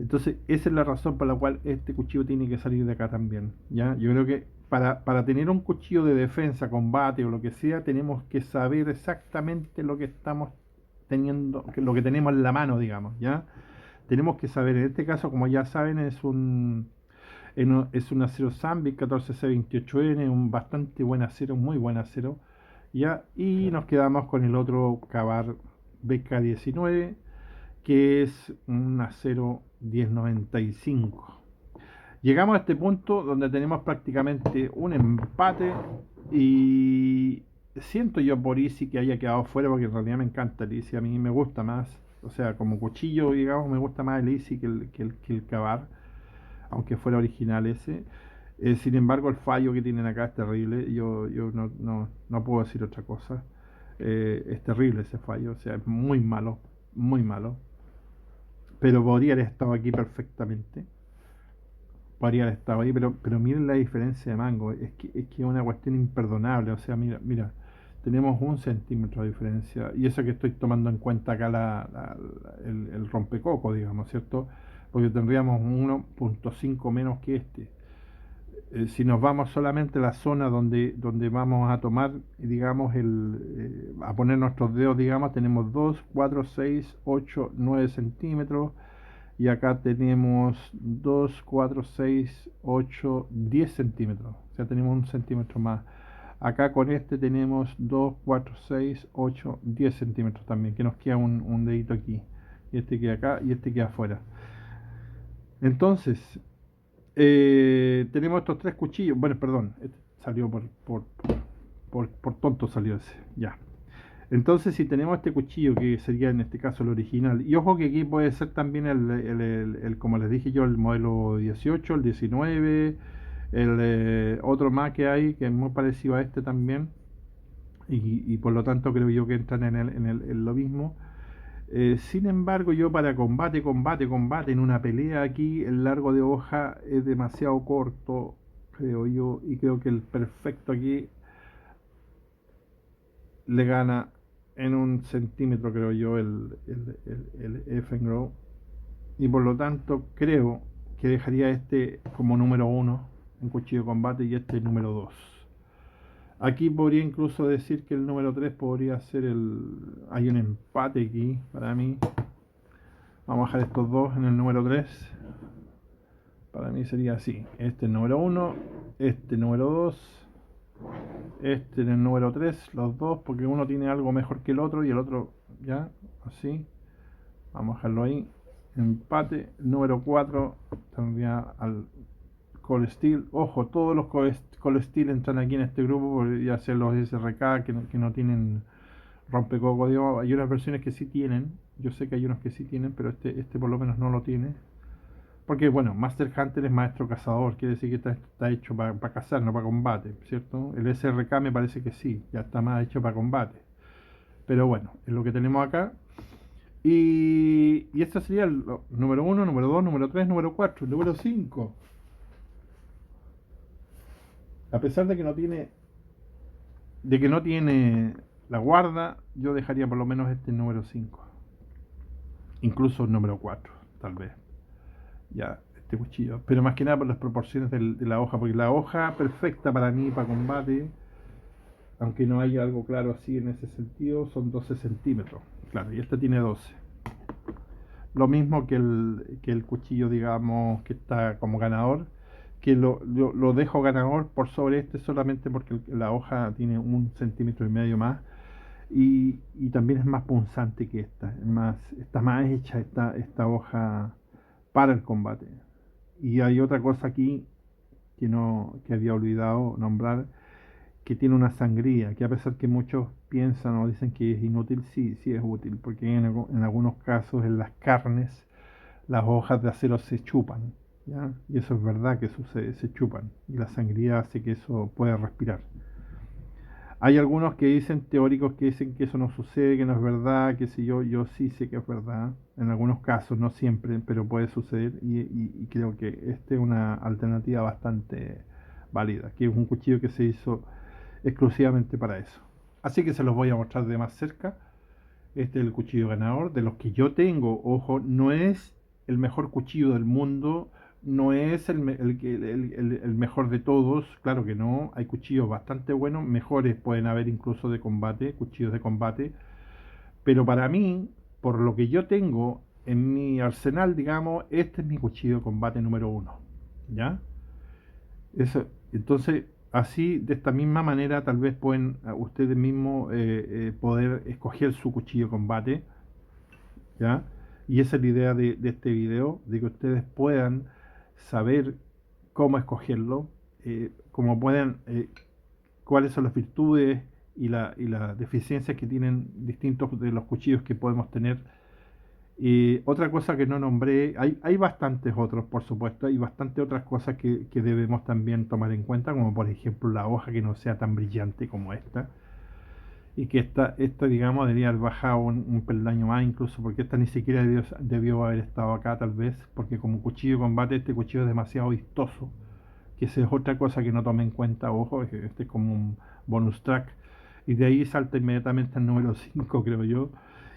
Entonces, esa es la razón por la cual este cuchillo tiene que salir de acá también, ¿ya? Yo creo que para tener un cuchillo de defensa, combate o lo que sea, tenemos que saber exactamente lo que estamos teniendo, lo que tenemos en la mano, digamos, ¿ya? Tenemos que saber, en este caso, como ya saben, es un acero Zambic 14C28N, un bastante buen acero, muy buen acero, ¿ya? Y nos quedamos con el otro Cavar BK19, que es un acero 1095. Llegamos a este punto donde tenemos prácticamente un empate y siento yo por Easy que haya quedado fuera porque en realidad me encanta el Easy, a mí me gusta más, o sea, como cuchillo, digamos, me gusta más el Easy que el Cavar, aunque fuera original ese. Sin embargo, el fallo que tienen acá es terrible, yo no puedo decir otra cosa. Es terrible ese fallo, o sea, es muy malo, muy malo, pero podría haber estado aquí perfectamente. Podría haber estado ahí, pero miren la diferencia de mango, es que es una cuestión imperdonable, o sea, mira, tenemos 1 centímetro de diferencia, y eso que estoy tomando en cuenta acá el rompecoco, digamos, ¿cierto? Porque tendríamos 1,5 menos que este. Si nos vamos solamente a la zona donde vamos a tomar, digamos, a poner nuestros dedos, digamos, tenemos 2 4 6 8 9 centímetros, y acá tenemos 2 4 6 8 10 centímetros, o sea, tenemos 1 centímetro más. Acá con este tenemos 2 4 6 8 10 centímetros también, que nos queda un dedito aquí, y este queda acá y este queda afuera. Entonces, tenemos estos tres cuchillos. Bueno, perdón, este salió por tonto salió ese. Ya. Entonces, si tenemos este cuchillo, que sería en este caso el original, y ojo que aquí puede ser también como les dije yo, el modelo 18, el 19, otro más que hay, que es muy parecido a este también, y por lo tanto creo yo que entran en lo mismo. Sin embargo, yo para combate en una pelea aquí, el largo de hoja es demasiado corto, creo yo, y creo que el perfecto aquí le gana en un centímetro, creo yo, el Effengrow, y por lo tanto creo que dejaría este como número uno en cuchillo de combate y este número 2. Aquí podría incluso decir que el número 3 podría ser el... Hay un empate aquí para mí. Vamos a dejar estos dos en el número 3. Para mí sería así. Este el número uno, este número 2, este en el número 3, los dos, porque uno tiene algo mejor que el otro y el otro ya, así. Vamos a dejarlo ahí. Empate. El número 4 tendría al Cold Steel. Ojo, todos los Cold Steel entran aquí en este grupo, ya sea los SRK que no tienen rompecódigo. Hay unas versiones que sí tienen. Yo sé que hay unos que sí tienen, pero este por lo menos no lo tiene. Porque, bueno, Master Hunter es maestro cazador, quiere decir que está hecho para cazar, no para combate, ¿cierto? El SRK me parece que sí, ya está más hecho para combate. Pero bueno, es lo que tenemos acá. Y este sería el número 1, número 2, número 3, número 4, número 5. A pesar de que no tiene la guarda, yo dejaría por lo menos este número 5. Incluso el número 4, tal vez. Ya, este cuchillo. Pero más que nada por las proporciones de la hoja, porque la hoja perfecta para mí, para combate, aunque no haya algo claro así en ese sentido, son 12 centímetros. Claro, y esta tiene 12. Lo mismo que el cuchillo, digamos, que está como ganador, que lo dejo ganador por sobre este solamente porque la hoja tiene 1,5 centímetros más y también es más punzante que esta, está más hecha esta hoja para el combate. Y hay otra cosa aquí que había olvidado nombrar, que tiene una sangría, que a pesar que muchos piensan o dicen que es inútil, sí, sí es útil, porque en algunos casos en las carnes las hojas de acero se chupan, ¿ya? Y eso es verdad que sucede, se chupan, y la sangría hace que eso pueda respirar. Hay algunos que dicen, teóricos que dicen que eso no sucede, que no es verdad, que si yo sí sé que es verdad, en algunos casos, no siempre, pero puede suceder y creo que esta es una alternativa bastante válida, que es un cuchillo que se hizo exclusivamente para eso. Así que se los voy a mostrar de más cerca. Este es el cuchillo ganador, de los que yo tengo, ojo, no es el mejor cuchillo del mundo, no es el mejor de todos, claro que no, hay cuchillos bastante buenos, mejores pueden haber incluso de combate, cuchillos de combate, pero para mí, por lo que yo tengo en mi arsenal, digamos, este es mi cuchillo de combate número uno, ¿ya? Eso, entonces, así, de esta misma manera, tal vez pueden ustedes mismos poder escoger su cuchillo de combate, ¿ya? Y esa es la idea de este video, de que ustedes puedan saber cómo escogerlo, cómo puedan, cuáles son las virtudes y las deficiencias que tienen distintos de los cuchillos que podemos tener. Otra cosa que no nombré, hay bastantes otros, por supuesto, hay bastantes otras cosas que debemos también tomar en cuenta, como por ejemplo la hoja que no sea tan brillante como esta, y que esta digamos, debería haber bajado un peldaño más, incluso porque esta ni siquiera debió haber estado acá, tal vez, porque como cuchillo de combate, este cuchillo es demasiado vistoso, que esa es otra cosa que no tomé en cuenta, ojo, este es como un bonus track, y de ahí salta inmediatamente al número 5 creo yo,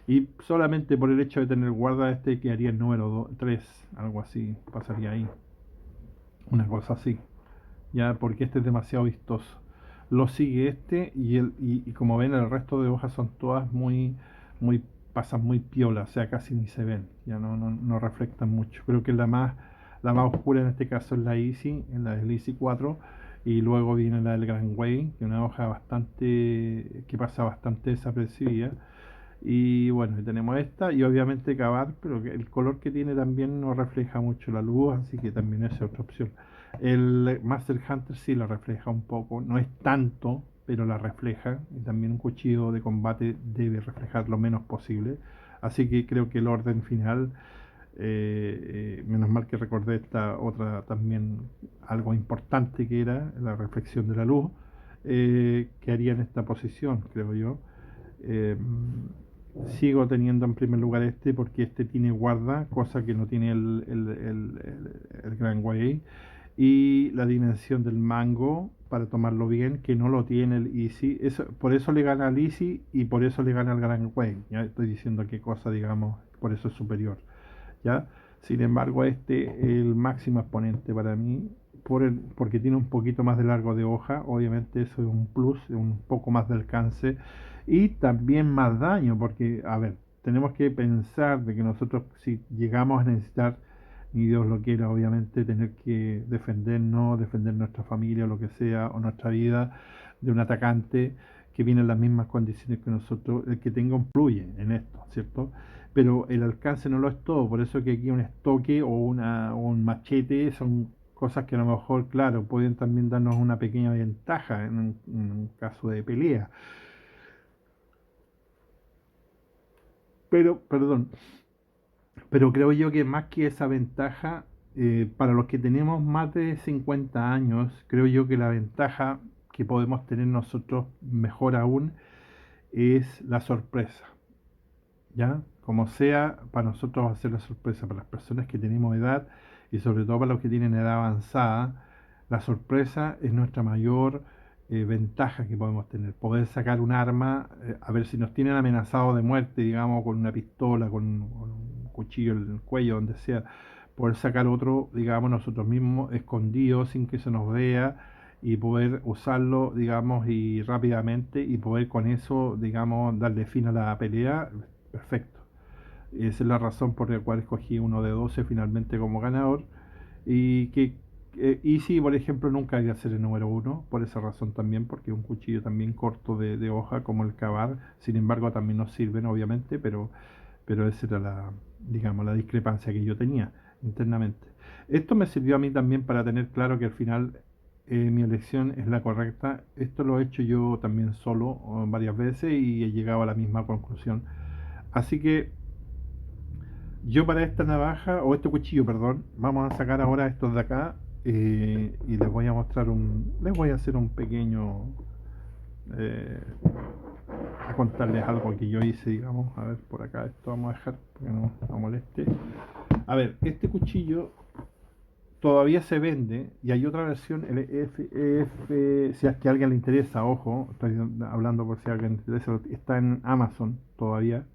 y solamente por el hecho de tener guarda este quedaría el número 3, algo así, pasaría ahí, una cosa así, ya porque este es demasiado vistoso. Lo sigue este y como ven el resto de hojas son todas muy pasan muy piola, o sea casi ni se ven, ya no reflectan mucho. Creo que la más oscura en este caso es la Easy, en la del Easy 4 y luego viene la del Grand Way, que es una hoja bastante que pasa bastante desapercibida. Y bueno, tenemos esta y obviamente Cavar, pero que el color que tiene también no refleja mucho la luz, así que también es otra opción. El Master Hunter sí la refleja un poco, no es tanto, pero la refleja. Y también un cuchillo de combate debe reflejar lo menos posible. Así que creo que el orden final, menos mal que recordé esta otra también, algo importante que era la reflexión de la luz, que haría en esta posición, creo yo. Eh, sigo teniendo en primer lugar este porque este tiene guarda, cosa que no tiene el Grand Way, y la dimensión del mango para tomarlo bien, que no lo tiene el Easy. Eso, por eso le gana al Easy y por eso le gana al Grand Way. Ya estoy diciendo qué cosa, digamos, por eso es superior. ¿Ya? Sin embargo, este el máximo exponente para mí, porque tiene un poquito más de largo de hoja, obviamente eso es un plus, un poco más de alcance y también más daño, porque, a ver, tenemos que pensar de que nosotros si llegamos a necesitar, ni Dios lo quiera, obviamente, tener que defendernos, defender nuestra familia o lo que sea, o nuestra vida de un atacante que viene en las mismas condiciones que nosotros, el que tenga un fluye en esto, ¿cierto? Pero el alcance no lo es todo, por eso que aquí un estoque o un machete son cosas que a lo mejor, claro, pueden también darnos una pequeña ventaja en un caso de pelea. Pero, perdón, pero creo yo que más que esa ventaja, para los que tenemos más de 50 años, creo yo que la ventaja que podemos tener nosotros, mejor aún, es la sorpresa. ¿Ya? Como sea, para nosotros va a ser la sorpresa, para las personas que tenemos edad y sobre todo para los que tienen edad avanzada, la sorpresa es nuestra mayor ventaja que podemos tener. Poder sacar un arma, a ver si nos tienen amenazados de muerte, digamos, con una pistola, con un cuchillo en el cuello, donde sea, poder sacar otro, digamos, nosotros mismos, escondidos, sin que se nos vea, y poder usarlo, digamos, y rápidamente, y poder con eso, digamos, darle fin a la pelea. Perfecto. Esa es la razón por la cual escogí uno de 12 finalmente como ganador. Y que Easy, por ejemplo, nunca iba a ser el número uno, por esa razón también, porque es un cuchillo también corto de hoja como el Cavar. Sin embargo, también nos sirven, obviamente, pero esa era la, digamos, la discrepancia que yo tenía internamente. Esto me sirvió a mí también para tener claro que al final mi elección es la correcta. Esto lo he hecho yo también solo varias veces y he llegado a la misma conclusión. Así que yo para esta navaja, o este cuchillo, perdón, vamos a sacar ahora estos de acá y les voy a mostrar les voy a hacer un pequeño, eh, a contarles algo que yo hice, digamos, a ver por acá, esto vamos a dejar porque no moleste. A ver, este cuchillo todavía se vende y hay otra versión, el si es que a alguien le interesa, ojo, estoy hablando por si a alguien le interesa, está en Amazon todavía.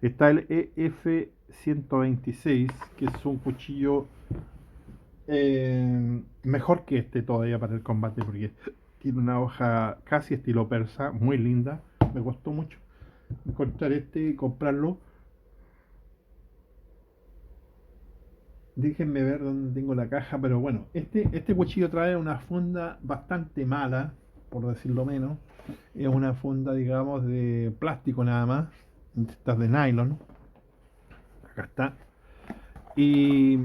Está el EF-126, que es un cuchillo mejor que este todavía para el combate, porque tiene una hoja casi estilo persa, muy linda. Me costó mucho encontrar este y comprarlo. Déjenme ver dónde tengo la caja, pero bueno, este cuchillo trae una funda bastante mala, por decirlo menos. Es una funda, digamos, de plástico nada más. Estas de nylon. Acá está. Y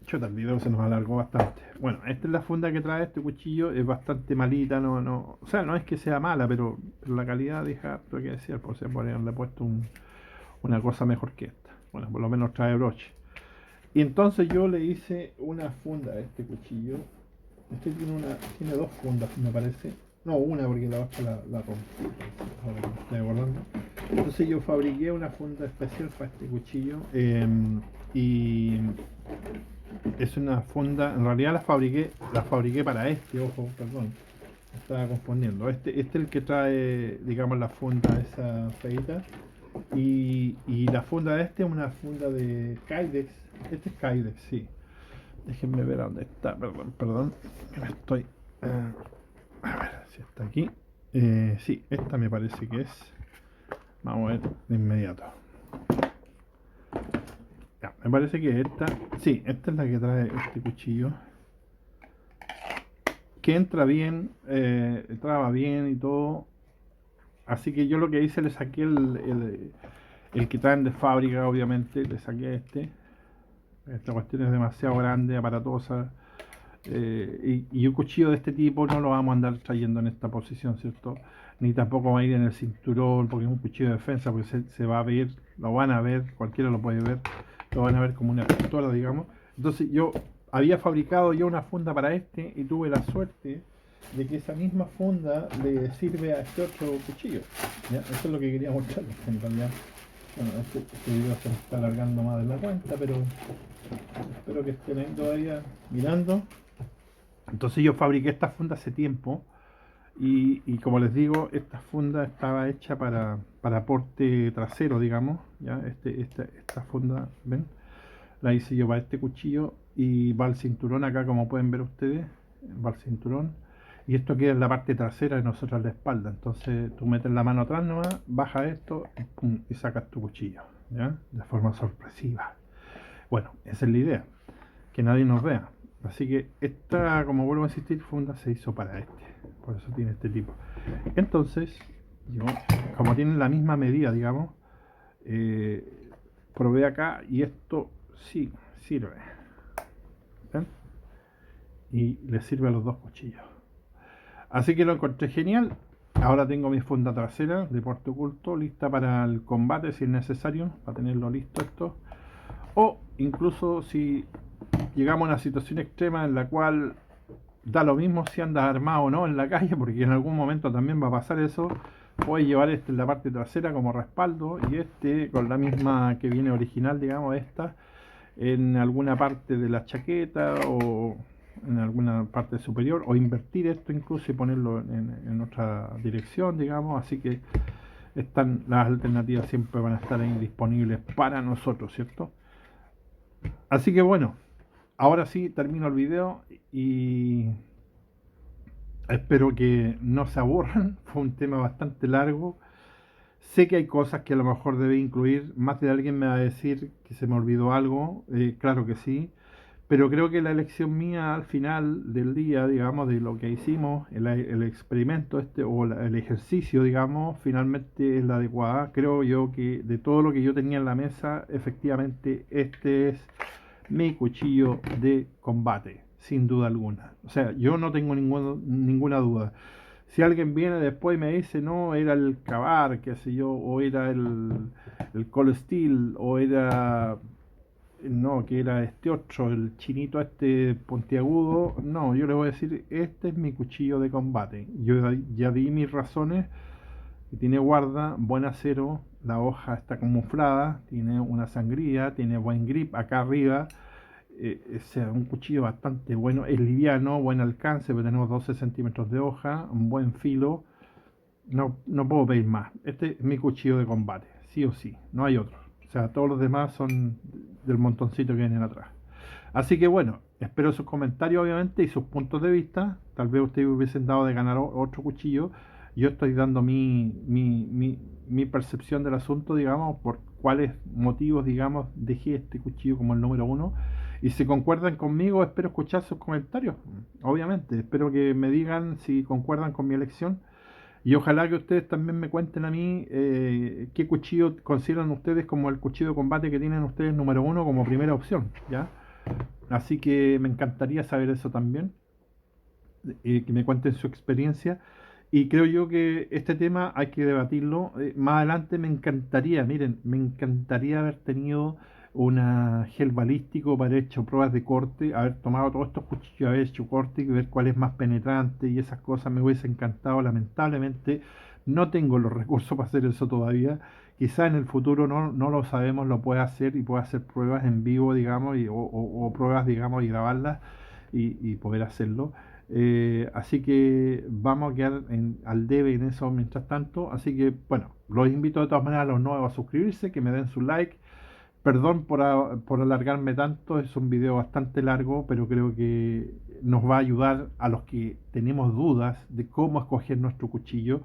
chuta, el video se nos alargó bastante. Bueno, esta es la funda que trae este cuchillo, es bastante malita, o sea, no es que sea mala, pero la calidad deja harto que decir, por si podrían haberle puesto una cosa mejor que esta. Bueno, por lo menos trae broche. Y entonces yo le hice una funda a este cuchillo. Este tiene dos fundas, me parece. No, una porque la otra la rompí. Ahora que me estoy acordando. Entonces yo fabriqué una funda especial para este cuchillo. Y es una funda, en realidad la fabriqué para este, ojo, perdón, me estaba confundiendo. Este es el que trae, digamos, la funda esa feita. Y la funda de este es una funda de Kydex. Este es Kydex, sí. Déjenme ver dónde está, perdón. Me estoy. A ver si está aquí. Sí, esta me parece que es. Vamos a ver de inmediato. Ya, me parece que esta. Sí, esta es la que trae este cuchillo. Que entra bien, traba bien y todo. Así que yo lo que hice, le saqué el que traen de fábrica, obviamente. Le saqué este. Esta cuestión es demasiado grande, aparatosa. Y un cuchillo de este tipo no lo vamos a andar trayendo en esta posición, ¿cierto? Ni tampoco va a ir en el cinturón porque es un cuchillo de defensa, porque se va a ver, lo van a ver, cualquiera lo puede ver, lo van a ver como una pistola, digamos. Entonces yo había fabricado ya una funda para este y tuve la suerte de que esa misma funda le sirve a este otro cuchillo. ¿Ya? Eso es lo que quería mostrarles, en realidad. Bueno, este video se me está alargando más de la cuenta, pero espero que estén ahí todavía mirando. Entonces yo fabriqué esta funda hace tiempo y como les digo, esta funda estaba hecha para porte trasero, digamos. ¿Ya? Esta funda, ¿ven? La hice yo para este cuchillo y va al cinturón acá, como pueden ver ustedes, va al cinturón. Y esto queda en la parte trasera de nosotros, la espalda. Entonces tú metes la mano atrás nomás, baja esto y, pum, y sacas tu cuchillo, ¿ya? De forma sorpresiva. Bueno, esa es la idea, que nadie nos vea. Así que esta, como vuelvo a insistir, funda se hizo para este. Por eso tiene este tipo. Entonces, yo, como tienen la misma medida, digamos, probé acá y esto sí sirve. ¿Ven? Y le sirve a los dos cuchillos. Así que lo encontré genial. Ahora tengo mi funda trasera de porte oculto lista para el combate si es necesario, para tenerlo listo esto. O incluso si llegamos a una situación extrema en la cual da lo mismo si andas armado o no en la calle, porque en algún momento también va a pasar eso. Puedes llevar este en la parte trasera como respaldo y este con la misma que viene original, digamos, esta en alguna parte de la chaqueta o en alguna parte superior, o invertir esto incluso y ponerlo en otra dirección, digamos. Así que están las alternativas, siempre van a estar ahí disponibles para nosotros, ¿cierto? Así que bueno, ahora sí termino el video y espero que no se aburran. Fue un tema bastante largo. Sé que hay cosas que a lo mejor debe incluir. Más de alguien me va a decir que se me olvidó algo. Claro que sí. Pero creo que la elección mía al final del día, digamos, de lo que hicimos, el experimento este o el ejercicio, digamos, finalmente es la adecuada. Creo yo que de todo lo que yo tenía en la mesa, efectivamente este es mi cuchillo de combate, sin duda alguna. O sea, yo no tengo ninguna duda. Si alguien viene después y me dice, no, era el Cavar, qué sé yo, o era el Cold Steel, o era no, que era este otro, el chinito este puntiagudo. No, yo le voy a decir, este es mi cuchillo de combate. Yo ya di mis razones. Y tiene guarda, buen acero, la hoja está camuflada, tiene una sangría, tiene buen grip acá arriba. Es un cuchillo bastante bueno, es liviano, buen alcance, pero tenemos 12 centímetros de hoja, un buen filo. No puedo pedir más. Este es mi cuchillo de combate, sí o sí, no hay otro. O sea, todos los demás son del montoncito que vienen atrás. Así que bueno, espero sus comentarios obviamente y sus puntos de vista. Tal vez ustedes hubiesen dado de ganar otro cuchillo. Yo estoy dando mi percepción del asunto, digamos, por cuáles motivos, digamos, dejé este cuchillo como el número uno. Y si concuerdan conmigo, espero escuchar sus comentarios. Obviamente, espero que me digan si concuerdan con mi elección. Y ojalá que ustedes también me cuenten a mí qué cuchillo consideran ustedes como el cuchillo de combate que tienen ustedes número uno como primera opción, ¿ya? Así que me encantaría saber eso también, que me cuenten su experiencia. Y creo yo que este tema hay que debatirlo. Más adelante me encantaría, miren, me encantaría haber tenido una gel balístico para haber hecho pruebas de corte, haber tomado todos estos cuchillos, haber hecho corte y ver cuál es más penetrante y esas cosas me hubiese encantado. Lamentablemente no tengo los recursos para hacer eso todavía. Quizá en el futuro no lo sabemos, lo pueda hacer y pueda hacer pruebas en vivo, digamos, o pruebas, digamos, y grabarlas y poder hacerlo. Así que vamos a quedar al debe en eso mientras tanto. Así que bueno, los invito de todas maneras a los nuevos a suscribirse, que me den su like. Perdón por alargarme tanto, es un video bastante largo, pero creo que nos va a ayudar a los que tenemos dudas de cómo escoger nuestro cuchillo.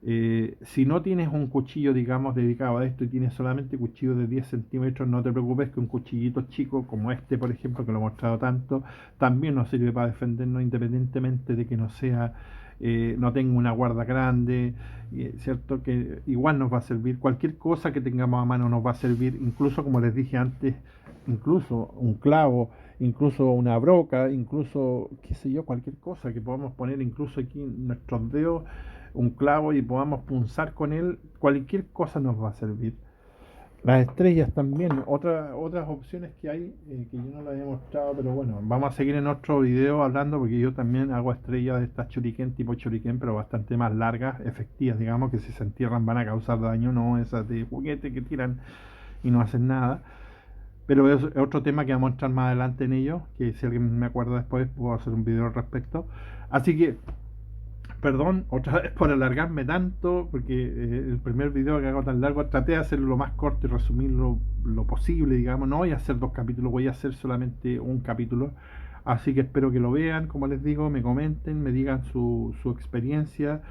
Si no tienes un cuchillo, digamos, dedicado a esto y tienes solamente cuchillo de 10 centímetros, no te preocupes que un cuchillito chico como este, por ejemplo, que lo he mostrado tanto, también nos sirve para defendernos independientemente de que no sea, no tenga una guarda grande, ¿cierto? Que igual nos va a servir, cualquier cosa que tengamos a mano nos va a servir, incluso como les dije antes, incluso un clavo, incluso una broca, incluso, qué sé yo, cualquier cosa que podamos poner incluso aquí en nuestros dedos un clavo y podamos punzar con él, cualquier cosa nos va a servir. Las estrellas también, otras opciones que hay que yo no las he mostrado, pero bueno, vamos a seguir en otro video hablando porque yo también hago estrellas de estas shuriken, tipo shuriken, pero bastante más largas, efectivas, digamos, que si se entierran van a causar daño, no esas de juguete que tiran y no hacen nada. Pero es otro tema que vamos a entrar más adelante en ello, que si alguien me acuerda después puedo hacer un video al respecto. Así que perdón otra vez por alargarme tanto, porque el primer video que hago tan largo traté de hacerlo lo más corto y resumirlo lo posible, digamos. No voy a hacer dos capítulos, voy a hacer solamente un capítulo. Así que espero que lo vean, como les digo, me comenten, me digan su experiencia,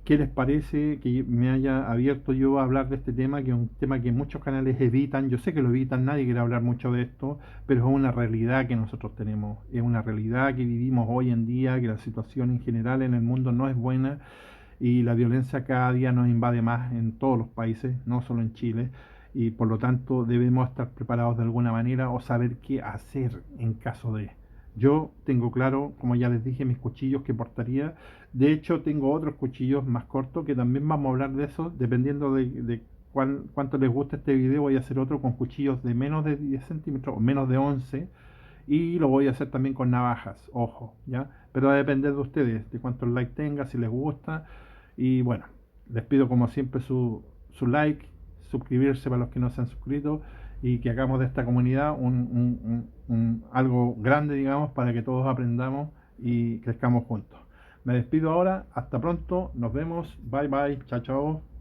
qué les parece que me haya abierto yo a hablar de este tema, que es un tema que muchos canales evitan. Yo sé que lo evitan, nadie quiere hablar mucho de esto, pero es una realidad que nosotros tenemos, es una realidad que vivimos hoy en día, que la situación en general en el mundo no es buena y la violencia cada día nos invade más en todos los países, no solo en Chile, y por lo tanto debemos estar preparados de alguna manera o saber qué hacer en caso de. Yo tengo claro, como ya les dije, mis cuchillos que portaría. De hecho, tengo otros cuchillos más cortos que también vamos a hablar de eso, dependiendo de cuánto les gusta este video. Voy a hacer otro con cuchillos de menos de 10 centímetros o menos de 11 y lo voy a hacer también con navajas, ojo, ¿ya? Pero va a depender de ustedes, de cuántos likes tenga, si les gusta. Y bueno, les pido como siempre su like, suscribirse para los que no se han suscrito y que hagamos de esta comunidad algo grande, digamos, para que todos aprendamos y crezcamos juntos. Me despido ahora, hasta pronto, nos vemos, bye bye, chao chao.